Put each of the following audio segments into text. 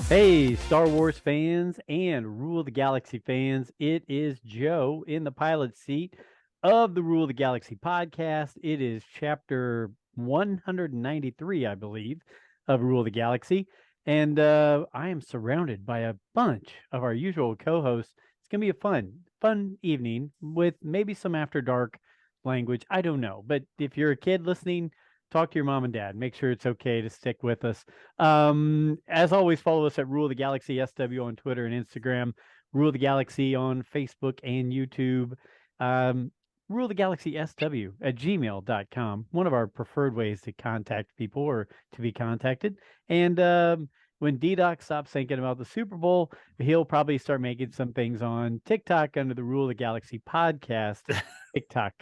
Hey, Star Wars fans and Rule of the Galaxy fans. It is Joe in the pilot seat of the Rule of the Galaxy podcast. It is chapter 193, I believe, of Rule of the Galaxy. And I am surrounded by a bunch of our usual co hosts. It's going to be a fun evening with maybe some after dark language. I don't know. But if you're a kid listening, talk to your mom and dad. Make sure it's okay to stick with us. As always, follow us at Rule of the Galaxy SW on Twitter and Instagram, Rule of the Galaxy on Facebook and YouTube, Rule of the Galaxy SW at gmail.com, one of our preferred ways to contact people or to be contacted. And when DDoc stops thinking about the Super Bowl, he'll probably start making some things on TikTok under the Rule of the Galaxy podcast TikTok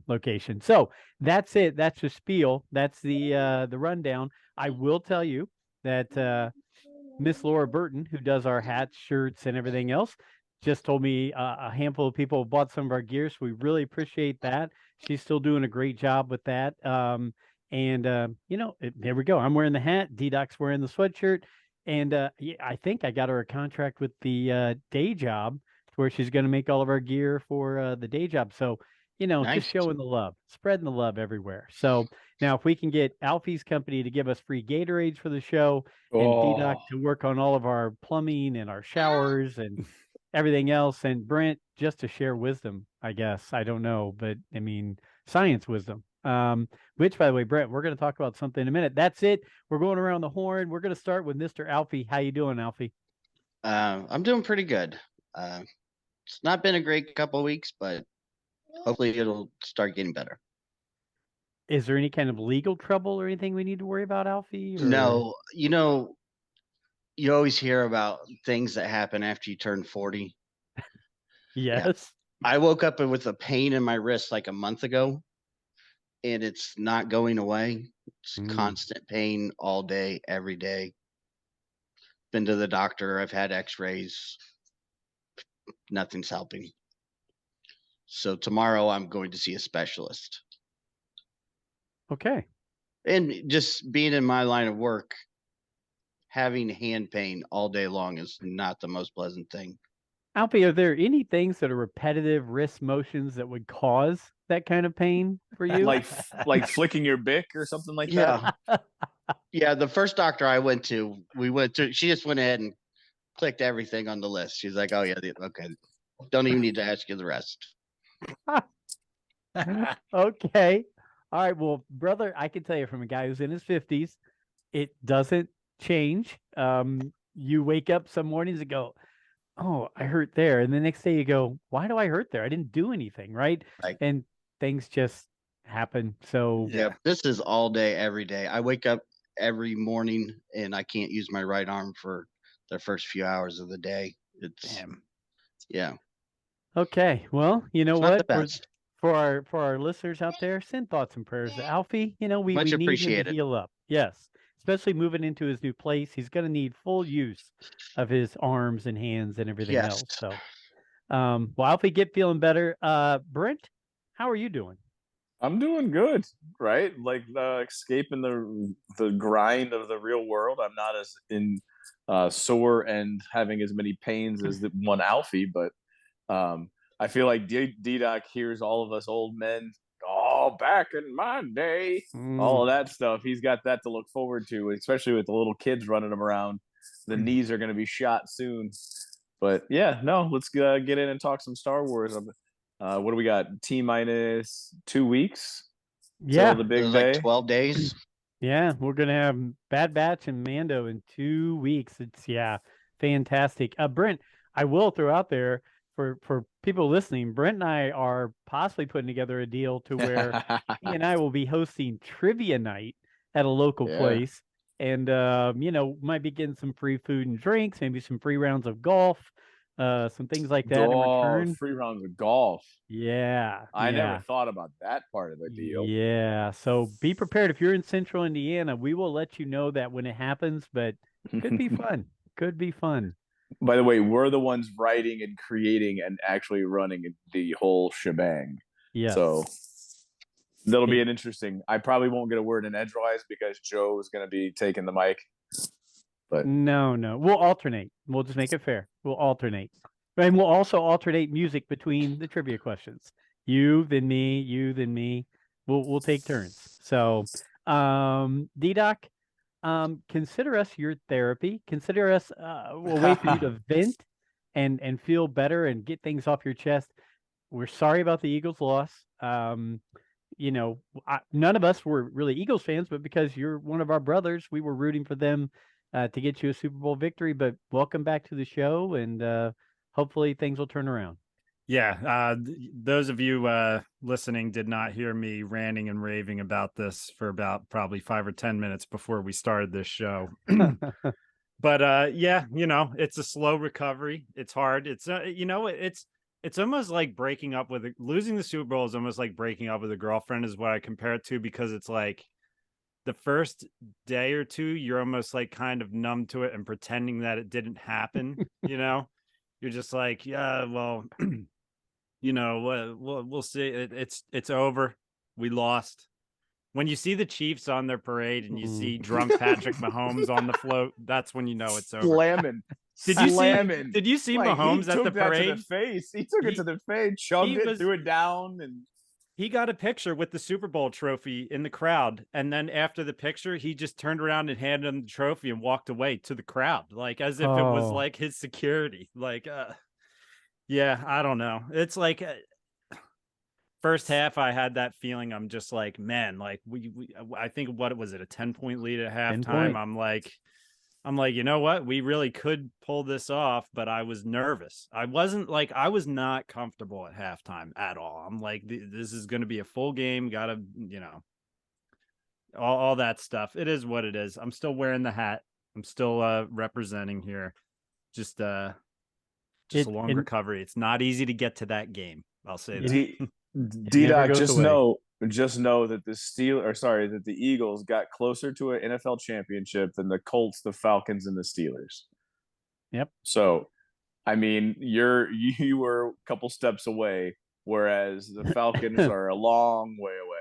location. So that's it. That's the spiel. That's the rundown. I will tell you that Miss Laura Burton, who does our hats, shirts, and everything else, just told me a handful of people bought some of our gear. So we really appreciate that. She's still doing a great job with that. There we go. I'm wearing the hat. D-Doc's wearing the sweatshirt. And I think I got her a contract with the day job where she's going to make all of our gear for the day job. So, Nice. just showing the love, spreading the love everywhere. So now if we can get Alfie's company to give us free Gatorades for the show and D-Doc to work on all of our plumbing and our showers and everything else, and Brent just to share wisdom, I guess. I don't know, but I mean, science wisdom. Which, by the way, Brent, we're going to talk about something in a minute. That's it. We're going around the horn. We're going to start with Mr. Alfie. How you doing, Alfie? I'm doing pretty good. It's not been a great couple of weeks, but hopefully it'll start getting better. Is there any kind of legal trouble or anything we need to worry about, Alfie? Or... No, you always hear about things that happen after you turn 40. Yes. Yeah. I woke up with a pain in my wrist like a month ago, and it's not going away. It's constant pain all day, every day. Been to the doctor. I've had x-rays. Nothing's helping. So tomorrow I'm going to see a specialist. Okay. And just being in my line of work, having hand pain all day long is not the most pleasant thing. Alfie, are there any things that are repetitive wrist motions that would cause that kind of pain for you? like flicking your bic or something like that? Yeah, the first doctor I went to, she just went ahead and clicked everything on the list. She's like, oh yeah, okay. Don't even need to ask you the rest. Okay. All right. Well, brother, I can tell you from a guy who's in his 50s, it doesn't change. You wake up some mornings and go, oh, I hurt there. And the next day you go, why do I hurt there? I didn't do anything, right? And things just happen. So yeah, this is all day, every day. I wake up every morning and I can't use my right arm for the first few hours of the day. Yeah. Okay. Well, you know what? For our listeners out there, send thoughts and prayers to Alfie. We need him to heal up. Yes. Especially moving into his new place. He's going to need full use of his arms and hands and everything else. So, well, Alfie, get feeling better. Brent, how are you doing? I'm doing good, right? Like escaping the grind of the real world. I'm not as sore and having as many pains as the one Alfie, but I feel like D-Doc hears all of us old men, oh, back in my day, all of that stuff. He's got that to look forward to, especially with the little kids running them around. The knees are going to be shot soon. But yeah, no, let's get in and talk some Star Wars. What do we got? T-minus 2 weeks? Yeah. The big day. Like 12 days. Yeah, we're going to have Bad Batch and Mando in 2 weeks. It's, fantastic. Brent, I will throw out there, for people listening, Brent and I are possibly putting together a deal to where he and I will be hosting trivia night at a local place. And, might be getting some free food and drinks, maybe some free rounds of golf, some things like that in return. Free rounds of golf. Yeah. I never thought about that part of the deal. Yeah. So be prepared. If you're in Central Indiana, we will let you know that when it happens, but could be fun. Could be fun. By the way, we're the ones writing and creating and actually running the whole shebang. Yeah. So that'll be an interesting. I probably won't get a word in edgewise because Joe is going to be taking the mic. But no, we'll alternate. We'll just make it fair. We'll alternate, and we'll also alternate music between the trivia questions. You then me, you then me. We'll take turns. So, DDoc, consider us your therapy. Consider us a way for you to vent and feel better and get things off your chest. We're sorry about the Eagles' loss. You know, none of us were really Eagles fans, but because you're one of our brothers, we were rooting for them to get you a Super Bowl victory. But welcome back to the show, and hopefully things will turn around. Yeah, those of you listening did not hear me ranting and raving about this for about probably 5 or 10 minutes before we started this show. But yeah, you know, it's a slow recovery. It's hard. It's you know, it's almost like breaking up with losing the Super Bowl is almost like breaking up with a girlfriend is what I compare it to, because it's like the first day or two, you're almost like kind of numb to it and pretending that it didn't happen. You know, you're just like, yeah, well, you know, we'll see. It's over. We lost. When you see the Chiefs on their parade and you see drunk Patrick Mahomes on the float, that's when you know it's over. Slamming. Did you see like, Mahomes he at the took that parade? to the face. He took it to the face, chugged it, threw it down, and he got a picture with the Super Bowl trophy in the crowd. And then after the picture, he just turned around and handed him the trophy and walked away to the crowd, like as if it was like his security. Like, yeah, I don't know. It's like first half, I had that feeling. I'm just like, man, like I think what was it, a 10-point lead at halftime? I'm like, you know what? We really could pull this off, but I was nervous. I was not comfortable at halftime at all. I'm like, this is going to be a full game. Gotta, you know, all that stuff. It is what it is. I'm still wearing the hat. I'm still representing here. Just a long recovery. It's not easy to get to that game. I'll say that. DDoc, just know that that the Eagles got closer to an NFL championship than the Colts, the Falcons, and the Steelers. Yep. So, I mean, you were a couple steps away, whereas the Falcons are a long way away.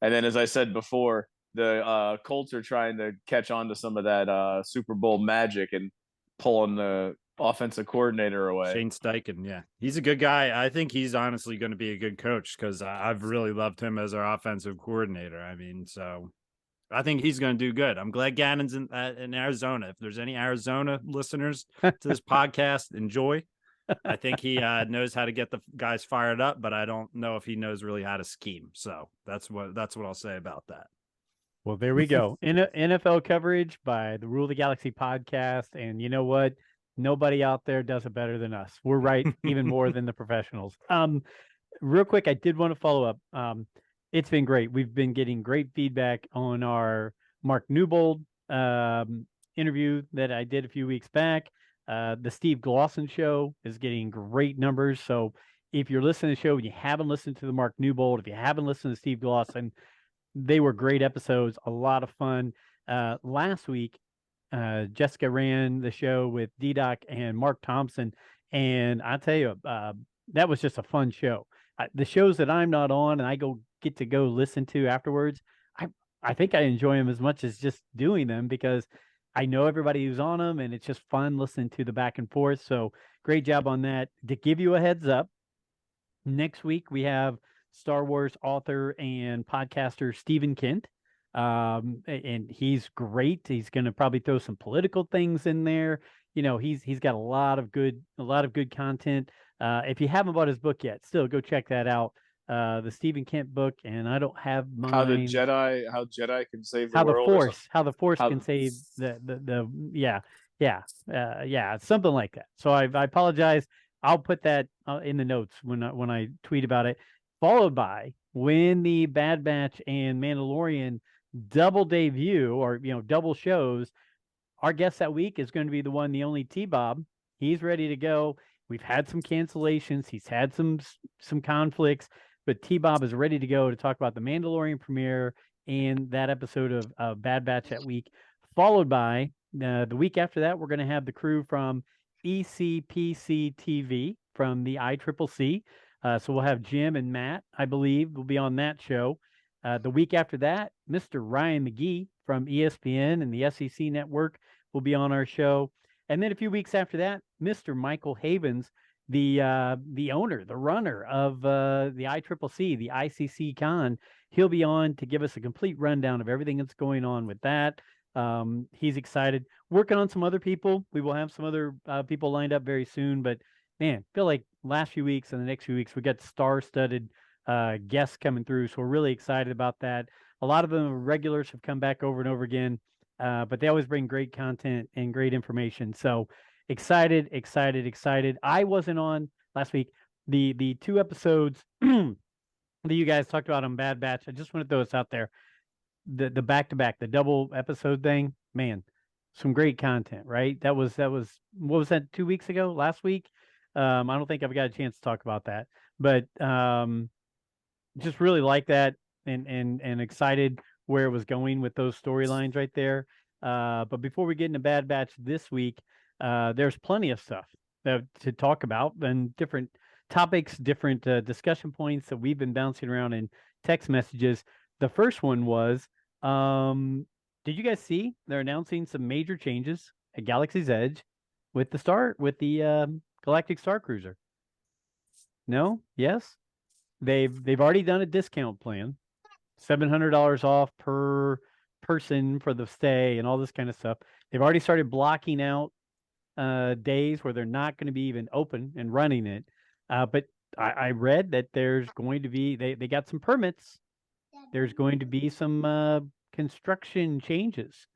And then, as I said before, the Colts are trying to catch on to some of that Super Bowl magic and pulling the offensive coordinator away. Shane Steichen, yeah. He's a good guy. I think he's honestly going to be a good coach because I've really loved him as our offensive coordinator. I mean, so I think he's going to do good. I'm glad Gannon's in Arizona. If there's any Arizona listeners to this podcast, enjoy. I think he knows how to get the guys fired up, but I don't know if he knows really how to scheme. So that's what I'll say about that. Well, there we go. NFL coverage by the Rule of the Galaxy podcast. And you know what? Nobody out there does it better than us. We're right, even more than the professionals. Real quick, I did want to follow up. It's been great. We've been getting great feedback on our Mark Newbold interview that I did a few weeks back. The Steve Glosson show is getting great numbers. So if you're listening to the show and you haven't listened to the Mark Newbold, if you haven't listened to Steve Glosson, they were great episodes, a lot of fun. Last week, Jessica ran the show with DDoc and Mark Thompson, and I tell you, that was just a fun show. The shows that I'm not on and I get to go listen to afterwards, I think I enjoy them as much as just doing them because I know everybody who's on them, and it's just fun listening to the back and forth. So great job on that. To give you a heads up, next week we have Star Wars author and podcaster Stephen Kent. And he's great. He's going to probably throw some political things in there. You know, he's got a lot of good content. If you haven't bought his book yet, still go check that out. The Stephen Kent book, and I don't have mine. How Jedi can save the world. How the Force can save something like that. So I apologize. I'll put that in the notes when I tweet about it. Followed by when the Bad Batch and Mandalorian double debut, or double shows, our guest that week is going to be the only T-Bob. He's ready to go. We've had some cancellations. He's had some conflicts, but T-Bob is ready to go to talk about the Mandalorian premiere and that episode of Bad Batch that week. Followed by the week after that, we're going to have the crew from ECPC TV from the ICCC. So we'll have Jim and Matt, I believe, will be on that show. The week after that, Mr. Ryan McGee from ESPN and the SEC Network will be on our show. And then a few weeks after that, Mr. Michael Havens, the owner, the runner of the ICCC, the ICC Con, he'll be on to give us a complete rundown of everything that's going on with that. He's excited. Working on some other people. We will have some other people lined up very soon. But man, feel like last few weeks and the next few weeks we got star-studded guests coming through. So we're really excited about that. A lot of them regulars have come back over and over again, but they always bring great content and great information. So excited. I wasn't on last week. The 2 episodes that you guys talked about on Bad Batch, I just want to throw this out there. The back-to-back, the double episode thing, man, some great content, right? That was what was that, 2 weeks ago, last week? I don't think I've got a chance to talk about that, but just really like that and excited where it was going with those storylines right there. But before we get into Bad Batch this week, there's plenty of stuff to talk about and different topics, different discussion points that we've been bouncing around in text messages. The first one was, did you guys see they're announcing some major changes at Galaxy's Edge with the Galactic Starcruiser? No? Yes? They've already done a discount plan, $700 off per person for the stay and all this kind of stuff. They've already started blocking out days where they're not going to be even open and running it. But I read that there's going to be they got some permits. There's going to be some construction changes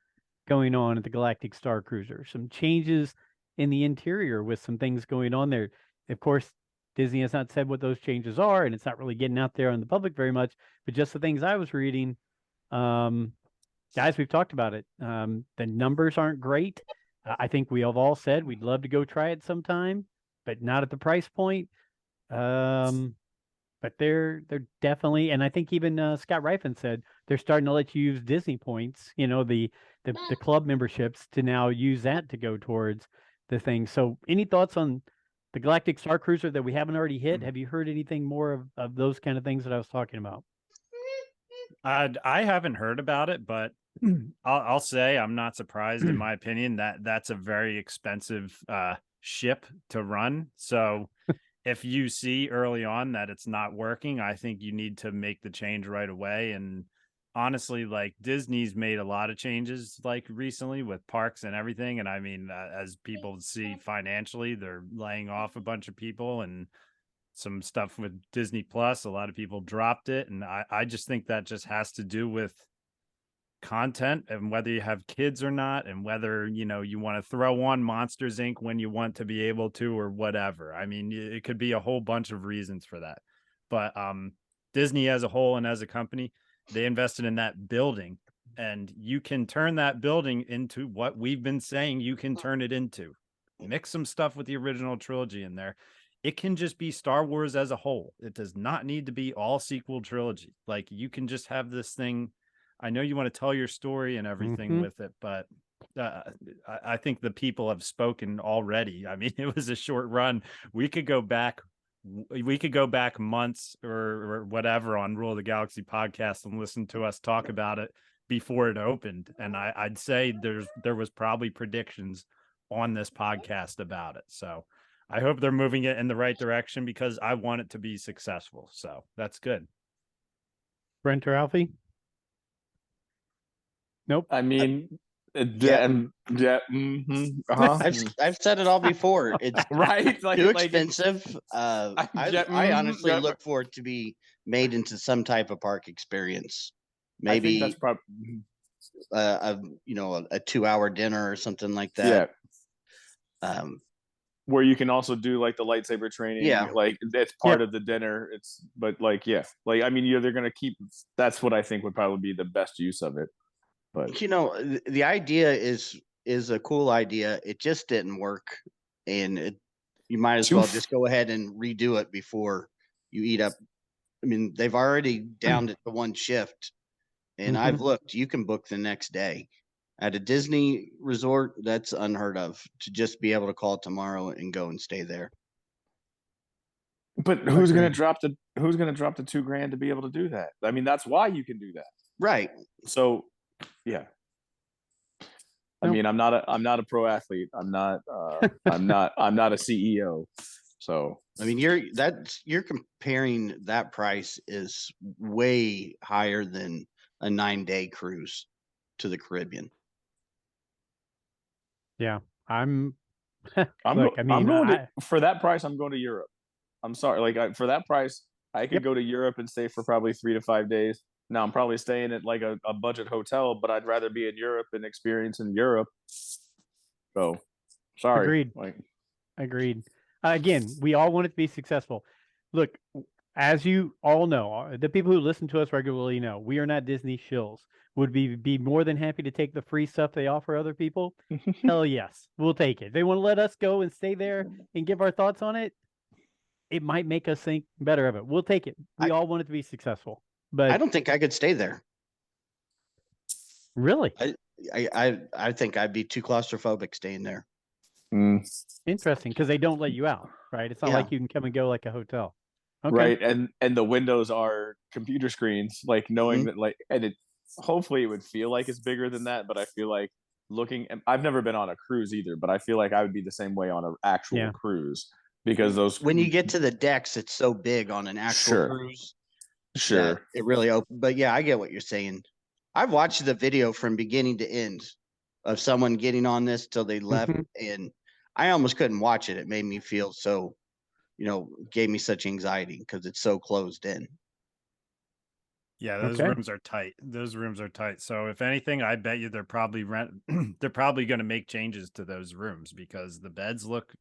going on at the Galactic Starcruiser. Some changes in the interior with some things going on there. Of course, Disney has not said what those changes are, and it's not really getting out there on the public very much. But just the things I was reading, guys, we've talked about it. The numbers aren't great. I think we have all said we'd love to go try it sometime, but not at the price point. But they're definitely, and I think even Scott Rifen said they're starting to let you use Disney points, the club memberships, to now use that to go towards the thing. So any thoughts on the Galactic Starcruiser that we haven't already hit? Have you heard anything more of those kind of things that I was talking about? I haven't heard about it, but I'll say I'm not surprised. In my opinion, that's a very expensive ship to run. So if you see early on that it's not working, I think you need to make the change right away. And honestly, like, Disney's made a lot of changes like recently with parks and everything. And I mean, as people see financially, they're laying off a bunch of people, and some stuff with Disney Plus, a lot of people dropped it. And I just think that just has to do with content and whether you have kids or not, and whether you want to throw on Monsters Inc. when you want to be able to, or whatever. I mean, it could be a whole bunch of reasons for that. But Disney as a whole and as a company, they invested in that building, and you can turn that building into what we've been saying you can turn it into. Mix some stuff with the original trilogy in there. It can just be Star Wars as a whole. It does not need to be all sequel trilogy. Like, you can just have this thing. I know you want to tell your story and everything with it, but I think the people have spoken already. I mean, it was a short run. We could go back months or whatever on Rule of the Galaxy podcast and listen to us talk about it before it opened. And I'd say there was probably predictions on this podcast about it. So I hope they're moving it in the right direction, because I want it to be successful. So that's good. Brent or Alfie? Nope. I mean, I've said it all before. It's right, too expensive. I honestly look for it to be made into some type of park experience. Maybe that's probably a 2-hour dinner or something like that. Yeah. Where you can also do like the lightsaber training. Yeah, like it's part of the dinner. But I mean, they're gonna keep. That's what I think would probably be the best use of it. But the idea is a cool idea. It just didn't work, and you might as well just go ahead and redo it before you eat up. I mean, they've already downed it to one shift, and I've looked. You can book the next day at a Disney resort. That's unheard of, to just be able to call tomorrow and go and stay there. But who's going to drop the $2,000 to be able to do that? I mean, that's why you can do that, right? So. Yeah. I mean, I'm not a pro athlete. I'm not a CEO. So I mean, you're comparing that price is way higher than a 9-day cruise to the Caribbean. Yeah, I'm. I'm Look, I mean, going to, for that price, I'm going to Europe. I'm sorry, like for that price, I could go to Europe and stay for probably 3 to 5 days. Now I'm probably staying at like a budget hotel, but I'd rather be in Europe and experience in Europe. So, sorry. Agreed. Like, Agreed. Again, we all want it to be successful. Look, as you all know, the people who listen to us regularly know, we are not Disney shills. Would we be more than happy to take the free stuff they offer other people? Hell yes, we'll take it. They want to let us go and stay there and give our thoughts on it. It might make us think better of it. We'll take it. We all want it to be successful. But I don't think I could stay there. Really? I think I'd be too claustrophobic staying there. Interesting, because they don't let you out, right? It's not like you can come and go like a hotel. Okay. Right, and the windows are computer screens, like knowing that, like, and it hopefully it would feel like it's bigger than that, but I feel like I've never been on a cruise either, but I feel like I would be the same way on an actual cruise, because when you get to the decks, it's so big on an actual cruise. Sure. It really opened. But yeah, I get what you're saying. I've watched the video from beginning to end of someone getting on this till they left, and I almost couldn't watch it. It made me feel so, gave me such anxiety because it's so closed in. Yeah, those rooms are tight. Those rooms are tight. So if anything, I bet you they're probably they're probably going to make changes to those rooms, because the beds look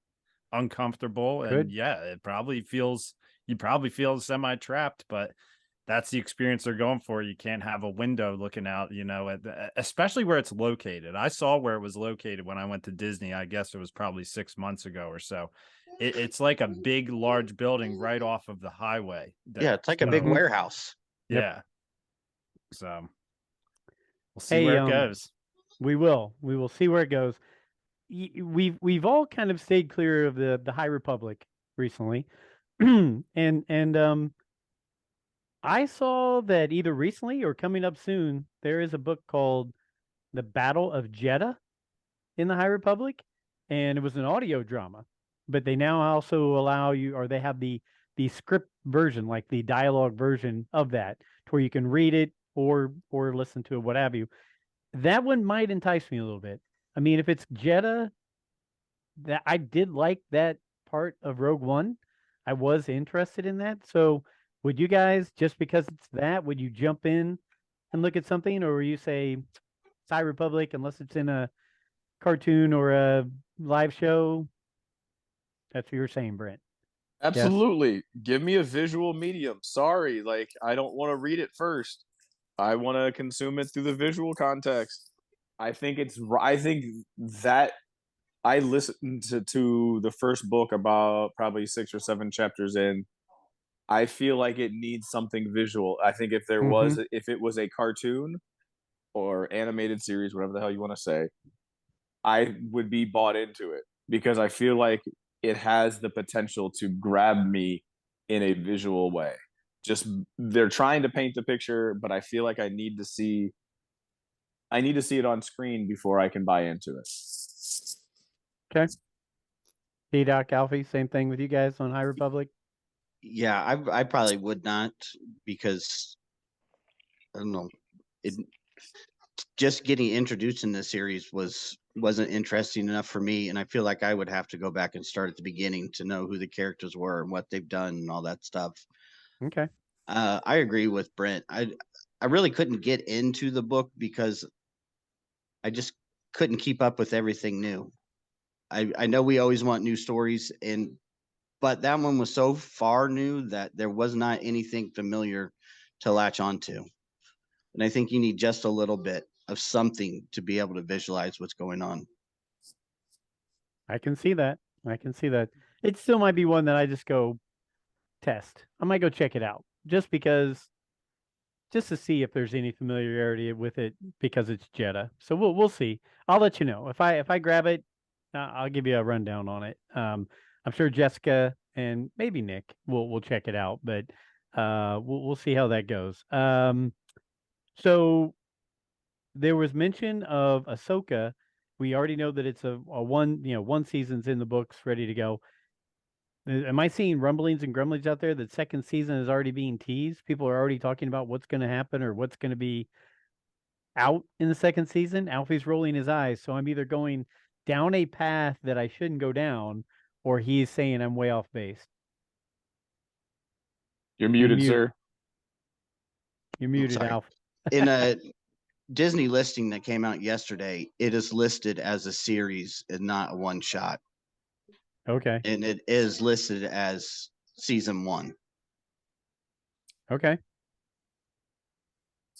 uncomfortable. And it probably feels, you probably feel semi-trapped, but that's the experience they're going for. You can't have a window looking out, especially where it's located. I saw where it was located when I went to Disney. I guess it was probably 6 months ago or so. It's like a big, large building right off of the highway. Yeah, it's like a big warehouse. Yeah. So we'll see where it goes. We will see where it goes. We've all kind of stayed clear of the High Republic recently. and I saw that either recently or coming up soon, there is a book called The Battle of Jedha in the High Republic, and it was an audio drama. But they now also allow you, or they have the script version, like the dialogue version of that, to where you can read it or listen to it, what have you. That one might entice me a little bit. I mean, if it's Jedha, that I did like that part of Rogue One. I was interested in that. So would you guys, just because it's that, would you jump in and look at something, or will you say it's High Republic unless it's in a cartoon or a live show? That's what you're saying, Brent. Absolutely. Yes. Give me a visual medium. Sorry, like, I don't want to read it first. I want to consume it through the visual context. I think that I listened to the first book about probably 6 or 7 chapters in. I feel like it needs something visual. I think if it was a cartoon or animated series, whatever the hell you want to say, I would be bought into it, because I feel like it has the potential to grab me in a visual way. Just, they're trying to paint the picture, but I feel like I need to see it on screen before I can buy into it. Okay. DDoc, Alfie, same thing with you guys on High Republic? Yeah, I probably would not, because I don't know. Just getting introduced in this series wasn't interesting enough for me, and I feel like I would have to go back and start at the beginning to know who the characters were and what they've done and all that stuff. Okay. I agree with Brent. I really couldn't get into the book because I just couldn't keep up with everything new. I know we always want new stories, but that one was so far new that there was not anything familiar to latch onto. And I think you need just a little bit of something to be able to visualize what's going on. I can see that. It still might be one that I just go test. I might go check it out just to see if there's any familiarity with it, because it's Jedha. So we'll see. I'll let you know if I grab it. I'll give you a rundown on it. I'm sure Jessica and maybe Nick will check it out, but we'll see how that goes. So there was mention of Ahsoka, We already know that it's a one season's in the books, ready to go. Am I seeing rumblings and grumblings out there that second season is already being teased? People are already talking about what's going to happen or what's going to be out in the second season. Alfie's rolling his eyes, so I'm either going down a path that I shouldn't go down, or he's saying I'm way off base. You're muted, sir. You're muted, sorry. Alf. In a Disney listing that came out yesterday, it is listed as a series and not a one shot. Okay. And it is listed as season 1. Okay.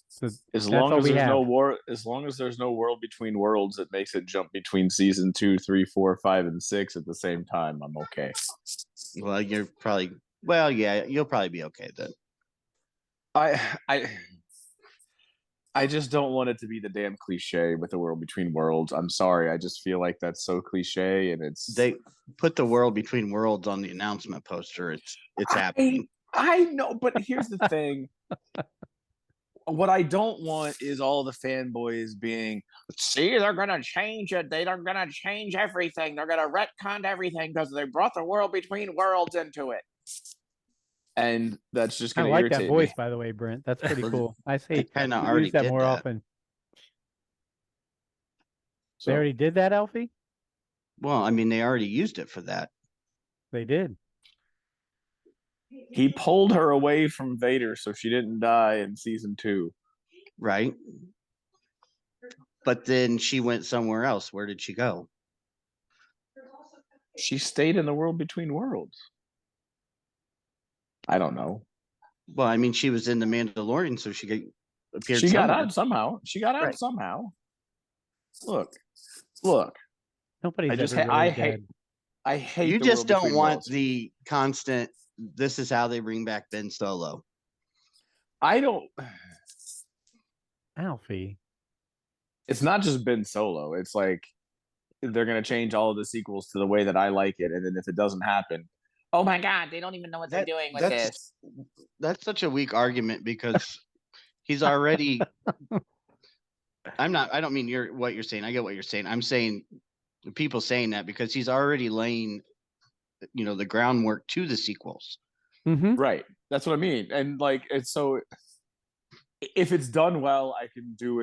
So as long as there's no world between worlds, it makes it jump between season 2, 3, 4, 5, and 6 at the same time. I'm okay. Well, you'll probably be okay then. I just don't want it to be the damn cliche with the world between worlds. I'm sorry. I just feel like that's so cliche, and they put the world between worlds on the announcement poster. It's happening. I know, but here's the thing. What I don't want is all the fanboys being, see, they're gonna change it. They're gonna change everything. They're gonna retcon everything because they brought the world between worlds into it. And that's just going to irritate me. I like that voice, by the way, Brent. That's pretty cool. I say kind of already use that did more that. often. So, they already did that, Alfie? Well, I mean, they already used it for that. They did. He pulled her away from Vader so she didn't die in season 2. Right. But then she went somewhere else. Where did she go? She stayed in the world between worlds. I don't know. Well, I mean, she was in the Mandalorian, so she appeared. She got out somehow. Look. Nobody's I hate. You just don't want the constant. This is how they bring back Ben Solo. I don't. Alfie. It's not just Ben Solo. It's like they're gonna change all of the sequels to the way that I like it, and then if it doesn't happen, oh my God, they don't even know what they're doing with this. That's such a weak argument because he's already. I don't mean what you're saying. I get what you're saying. I'm saying people saying that because he's already laying, the groundwork to the sequels. Mm-hmm. Right. That's what I mean. And like, it's so. If it's done well, I can deal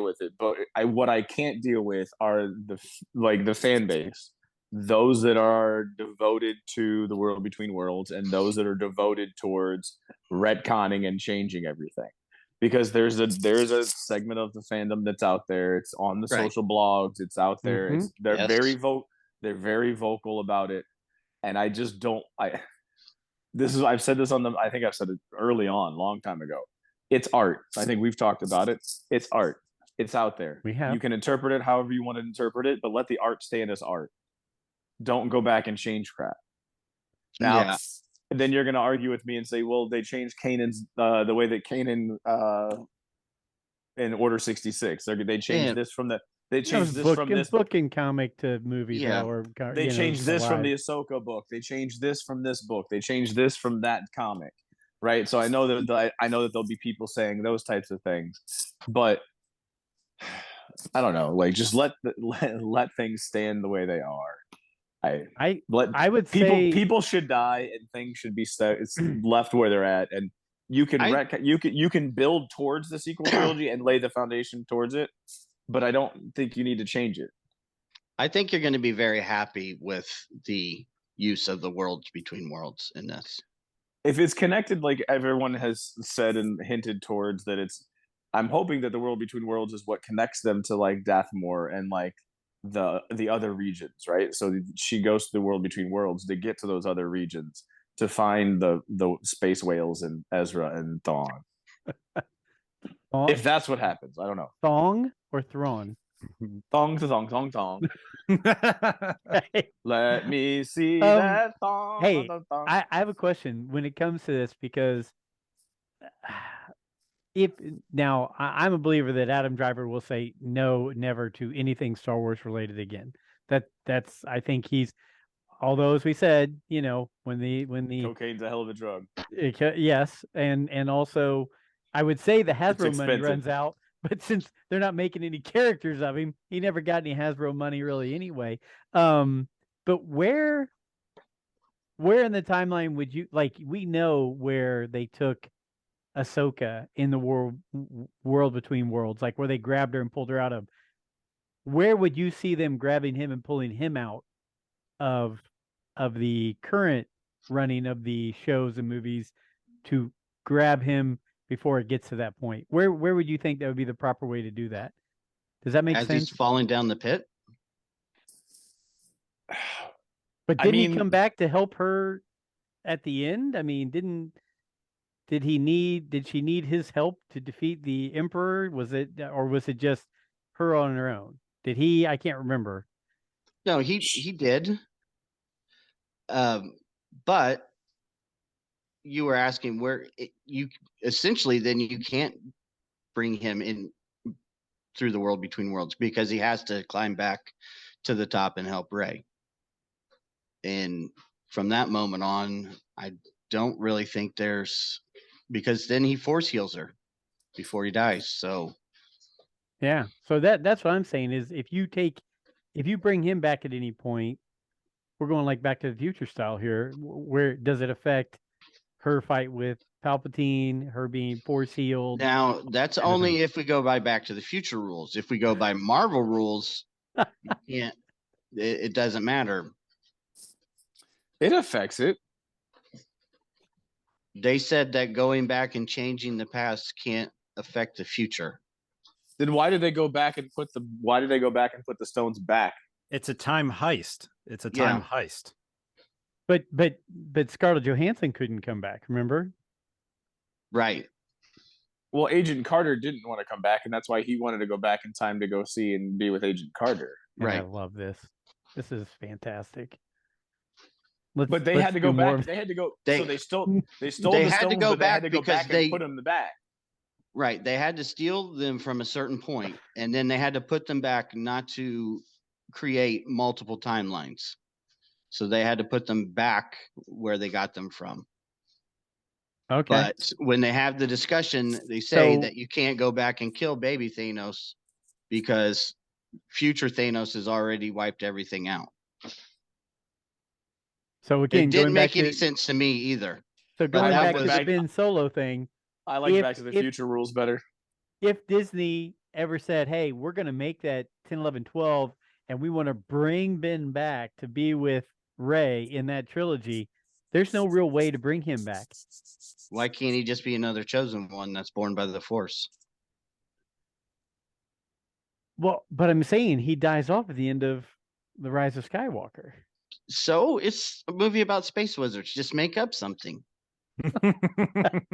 with it. But what I can't deal with are the fan base. Those that are devoted to the world between worlds and those that are devoted towards retconning and changing everything, because there's a segment of the fandom that's out there. It's on the social blogs. It's out there. Mm-hmm. They're very vocal about it, and I just don't. I've said this I think I've said it early on, long time ago. It's art. I think we've talked about it. It's art. It's out there. We have. You can interpret it however you want to interpret it, but let the art stand as art. Don't go back and change crap. Now, then you're going to argue with me and say, well, they changed Kanan's the way that Kanan in Order 66. They changed this from the. They changed this from this book and comic to movie. Yeah. They changed this from the Ahsoka book. They changed this from this book. They changed this from that comic. Right. So I know that there'll be people saying those types of things, but I don't know. Like, just let things stand the way they are. I would say people should die and things should be left where they're at, and you can build towards the sequel trilogy and lay the foundation towards it, but I don't think you need to change it. I think you're going to be very happy with the use of the worlds between worlds in this. If it's connected, like everyone has said and hinted towards, that I'm hoping that the world between worlds is what connects them to like Dathomir and like the other regions, right? So she goes to the world between worlds to get to those other regions to find the space whales and Ezra and Thrawn. If that's what happens, I don't know. Thong or Thrawn? Thong. Let me see that thong. Hey, thong. I have a question when it comes to this, because I'm a believer that Adam Driver will say no, never to anything Star Wars related again. That's I think he's, although as we said, when the cocaine's a hell of a drug. Yes, and also I would say the Hasbro money runs out but since they're not making any characters of him, he never got any Hasbro money really anyway. But where in the timeline would you like? We know where they took Ahsoka in the world between worlds, like where they grabbed her and pulled her out of. Where would you see them grabbing him and pulling him out of the current running of the shows and movies to grab him before it gets to that point? Where would you think that would be the proper way to do that? Does that make As sense? he's falling down the pit. But didn't he come back to help her at the end? I mean, did she need his help to defeat the Emperor? Was it just her on her own? Did he? I can't remember. No, he did. But you were asking where you essentially then you can't bring him in through the world between worlds because he has to climb back to the top and help Rey. And from that moment on, I don't really think because then he force heals her before he dies. So yeah, so that's what I'm saying is if you bring him back at any point, we're going like Back to the Future style here. Where does it affect her fight with Palpatine, her being force healed? Now that's only if we go by Back to the Future rules. If we go by Marvel rules, it doesn't matter. It affects it. They said that going back and changing the past can't affect the future. Then why did they go back and put the stones back? It's a time heist. It's a time heist. But Scarlett Johansson couldn't come back, remember? Right. Well, Agent Carter didn't want to come back, and that's why he wanted to go back in time to go see and be with Agent Carter. Right. I love this. This is fantastic. But they had to go back. They had to go. So they stole the stones. They had to go back because they put them back. Right. They had to steal them from a certain point, and then they had to put them back not to create multiple timelines. So they had to put them back where they got them from. Okay. But when they have the discussion, they say that you can't go back and kill baby Thanos because future Thanos has already wiped everything out. So again, it didn't make any sense to me either. So going back to the Ben Solo thing, I like Back to the Future rules better. If Disney ever said, "Hey, we're going to make that 10, 11, 12, and we want to bring Ben back to be with Rey in that trilogy," there's no real way to bring him back. Why can't he just be another chosen one that's born by the Force? Well, but I'm saying he dies off at the end of The Rise of Skywalker. So it's a movie about space wizards. Just make up something.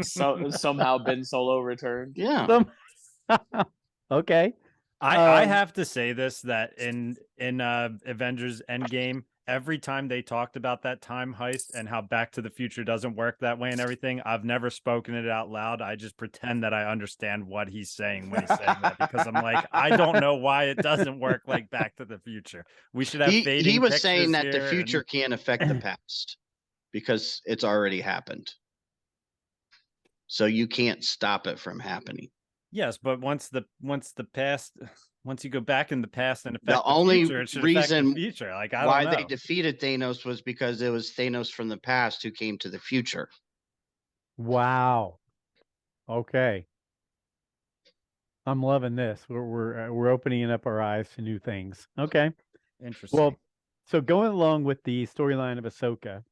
So somehow Ben Solo returned. Yeah. Okay. I have to say this, that in Avengers Endgame, every time they talked about that time heist and how Back to the Future doesn't work that way and everything, I've never spoken it out loud. I just pretend that I understand what he's saying when he's saying that, because I'm like, I don't know why it doesn't work like Back to the Future. We should have fading he was saying that the here future can't affect the past because it's already happened. So you can't stop it from happening. Yes, but once you go back in the past and affect the only future, it should reason affect the future. Like, I don't why know. they defeated Thanos was because it was Thanos from the past who came to the future. Wow. Okay. I'm loving this. We're opening up our eyes to new things. Okay. Interesting. Well, so going along with the storyline of Ahsoka,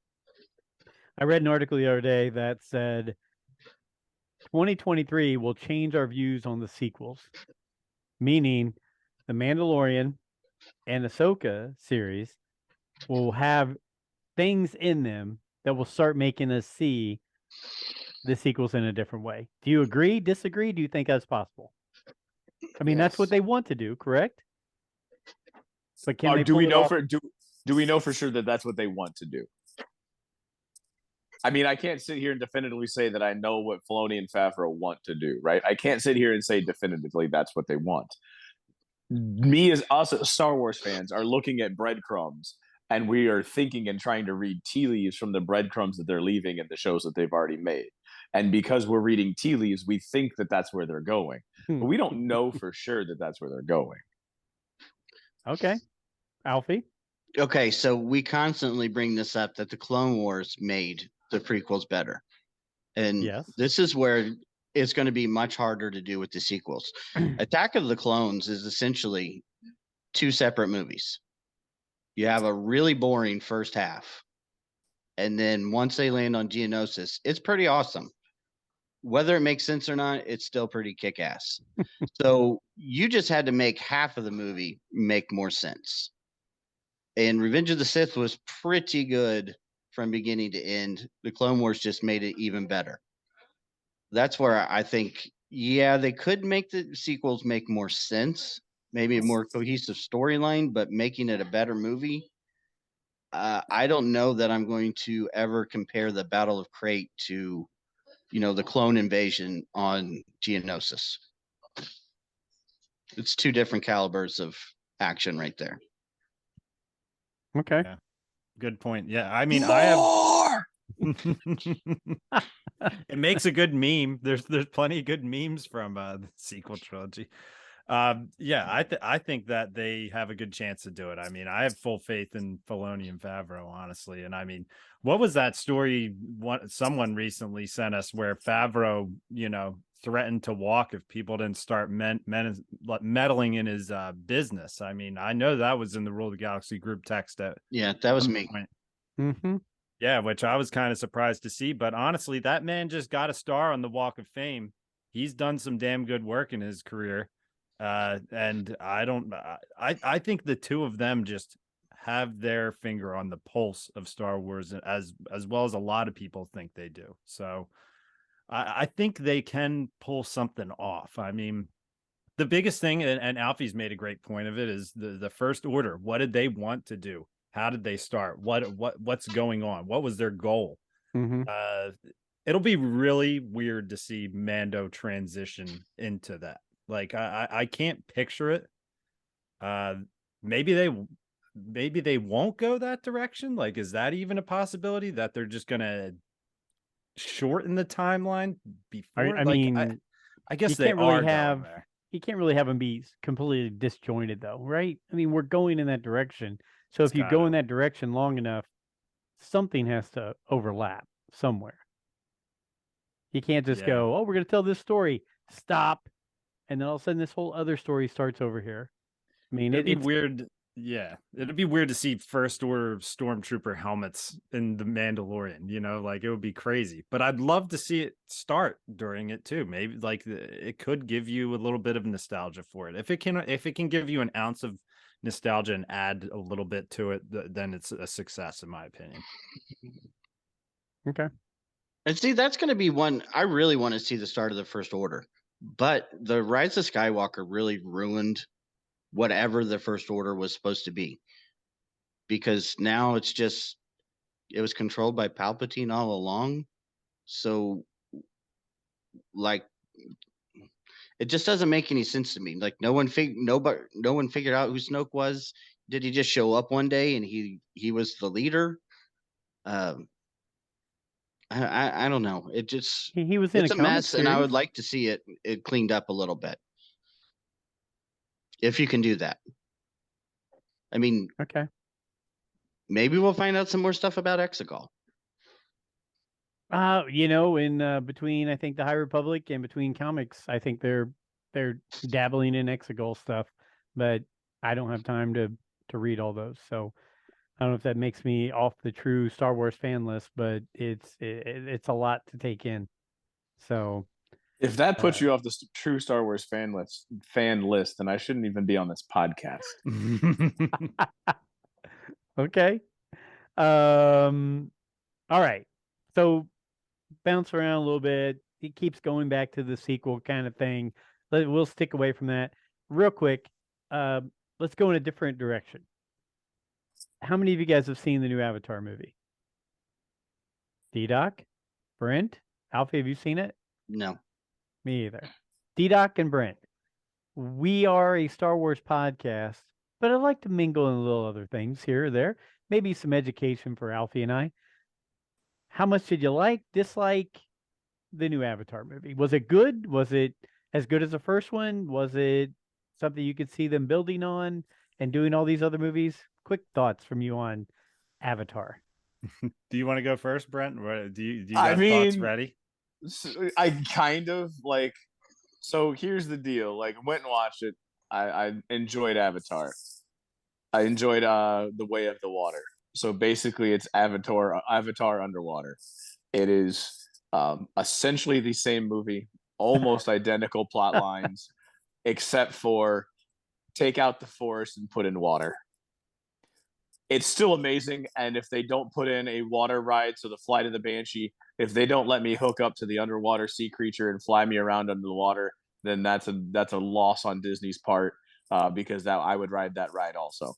I read an article the other day that said 2023 will change our views on the sequels, meaning the Mandalorian and Ahsoka series will have things in them that will start making us see the sequels in a different way. Do you agree, disagree? Do you think that's possible? I mean, that's what they want to do, correct? But can they do we know off? do we know for sure that that's what they want to do? I mean, I can't sit here and definitively say that I know what Filoni and Favreau want to do, right? I can't sit here and say definitively that's what they want. Me as us as Star Wars fans are looking at breadcrumbs, and we are thinking and trying to read tea leaves from the breadcrumbs that they're leaving in the shows that they've already made. And because we're reading tea leaves, we think that that's where they're going, but we Hmm. don't know for sure that that's where they're going. Okay. Alfie? Okay, so we constantly bring this up that the Clone Wars made the prequels better. And Yes. this is where it's going to be much harder to do with the sequels. Attack of the Clones is essentially 2 separate movies. You have a really boring first half. And then once they land on Geonosis, it's pretty awesome. Whether it makes sense or not, it's still pretty kick-ass. So you just had to make half of the movie make more sense. And Revenge of the Sith was pretty good from beginning to end. The Clone Wars just made it even better. That's where I think, yeah, they could make the sequels make more sense, maybe a more cohesive storyline, but making it a better movie. I don't know that I'm going to ever compare the Battle of Crate to, the clone invasion on Geonosis. It's 2 different calibers of action right there. Okay. Yeah. Good point. Yeah, I mean, I have. It makes a good meme. There's plenty of good memes from the sequel trilogy. Yeah, I think that they have a good chance to do it. I mean, I have full faith in Filoni and Favreau, honestly. And I mean, what was that story someone recently sent us where Favreau, threatened to walk if people didn't start meddling in his business? I mean, I know that was in the Rule of the Galaxy group text. Yeah, that was me. Mm-hmm. Yeah, which I was kind of surprised to see. But honestly, that man just got a star on the Walk of Fame. He's done some damn good work in his career. And I think the 2 of them just have their finger on the pulse of Star Wars as well as a lot of people think they do. So I think they can pull something off. I mean, the biggest thing, and Alfie's made a great point of it, is the First Order. What did they want to do? How did they start? What's going on? What was their goal? Mm-hmm. It'll be really weird to see Mando transition into that. Like I can't picture it. Maybe they won't go that direction. Like, is that even a possibility that they're just gonna shorten the timeline before? I mean, I guess you they can't really are going have there. you can't really have them be completely disjointed, though, right? I mean, we're going in that direction. So if you go in that direction long enough, something has to overlap somewhere. You can't just go, oh, we're going to tell this story, stop, and then all of a sudden this whole other story starts over here. I mean, It'd be weird. Yeah, it'd be weird to see First Order stormtrooper helmets in the Mandalorian. Like, it would be crazy. But I'd love to see it start during it too. Maybe like it could give you a little bit of nostalgia for it. If it can give you an ounce of nostalgia and add a little bit to it, then it's a success in my opinion. Okay. And see, that's going to be one I really want to see, the start of the First Order. But the Rise of Skywalker really ruined whatever the First Order was supposed to be, because now it was controlled by Palpatine all along. So, like, it just doesn't make any sense to me. Like, no one figured out who Snoke was. Did he just show up one day and he was the leader? I don't know. It just He was in it's a a comic mess, and I series. would like to see it cleaned up a little bit, if you can do that. I mean, Okay. maybe we'll find out some more stuff about Exegol. In between, I think, the High Republic and between comics, I think they're dabbling in Exegol stuff, but I don't have time to read all those. So I don't know if that makes me off the true Star Wars fan list, but it's a lot to take in. So if that puts you off the true Star Wars fan list, then I shouldn't even be on this podcast. Okay. All right. So bounce around a little bit. It keeps going back to the sequel kind of thing. We'll stick away from that real quick. Let's go in a different direction. How many of you guys have seen the new Avatar movie? DDoc, Brent, Alfie, have you seen it? No. Me either. DDoc and Brent. We are a Star Wars podcast, but I like to mingle in little other things here or there. Maybe some education for Alfie and I. How much did you like, dislike? the new Avatar movie? Was it good? Was it as good as the first one? Was it something you could see them building on and doing all these other movies? Quick thoughts from you on Avatar. Do you want to go first, Brent? Do you I got thoughts mean, ready? I kind of like. So here's the deal. Like, went and watched it. I enjoyed Avatar. I enjoyed The Way of the Water. So basically, it's Avatar underwater. It is essentially the same movie, almost identical plot lines, except for take out the forest and put in water. It's still amazing, and if they don't put in a water ride, so the Flight of the Banshee, if they don't let me hook up to the underwater sea creature and fly me around under the water, then that's a loss on Disney's part, because that I would ride that ride also.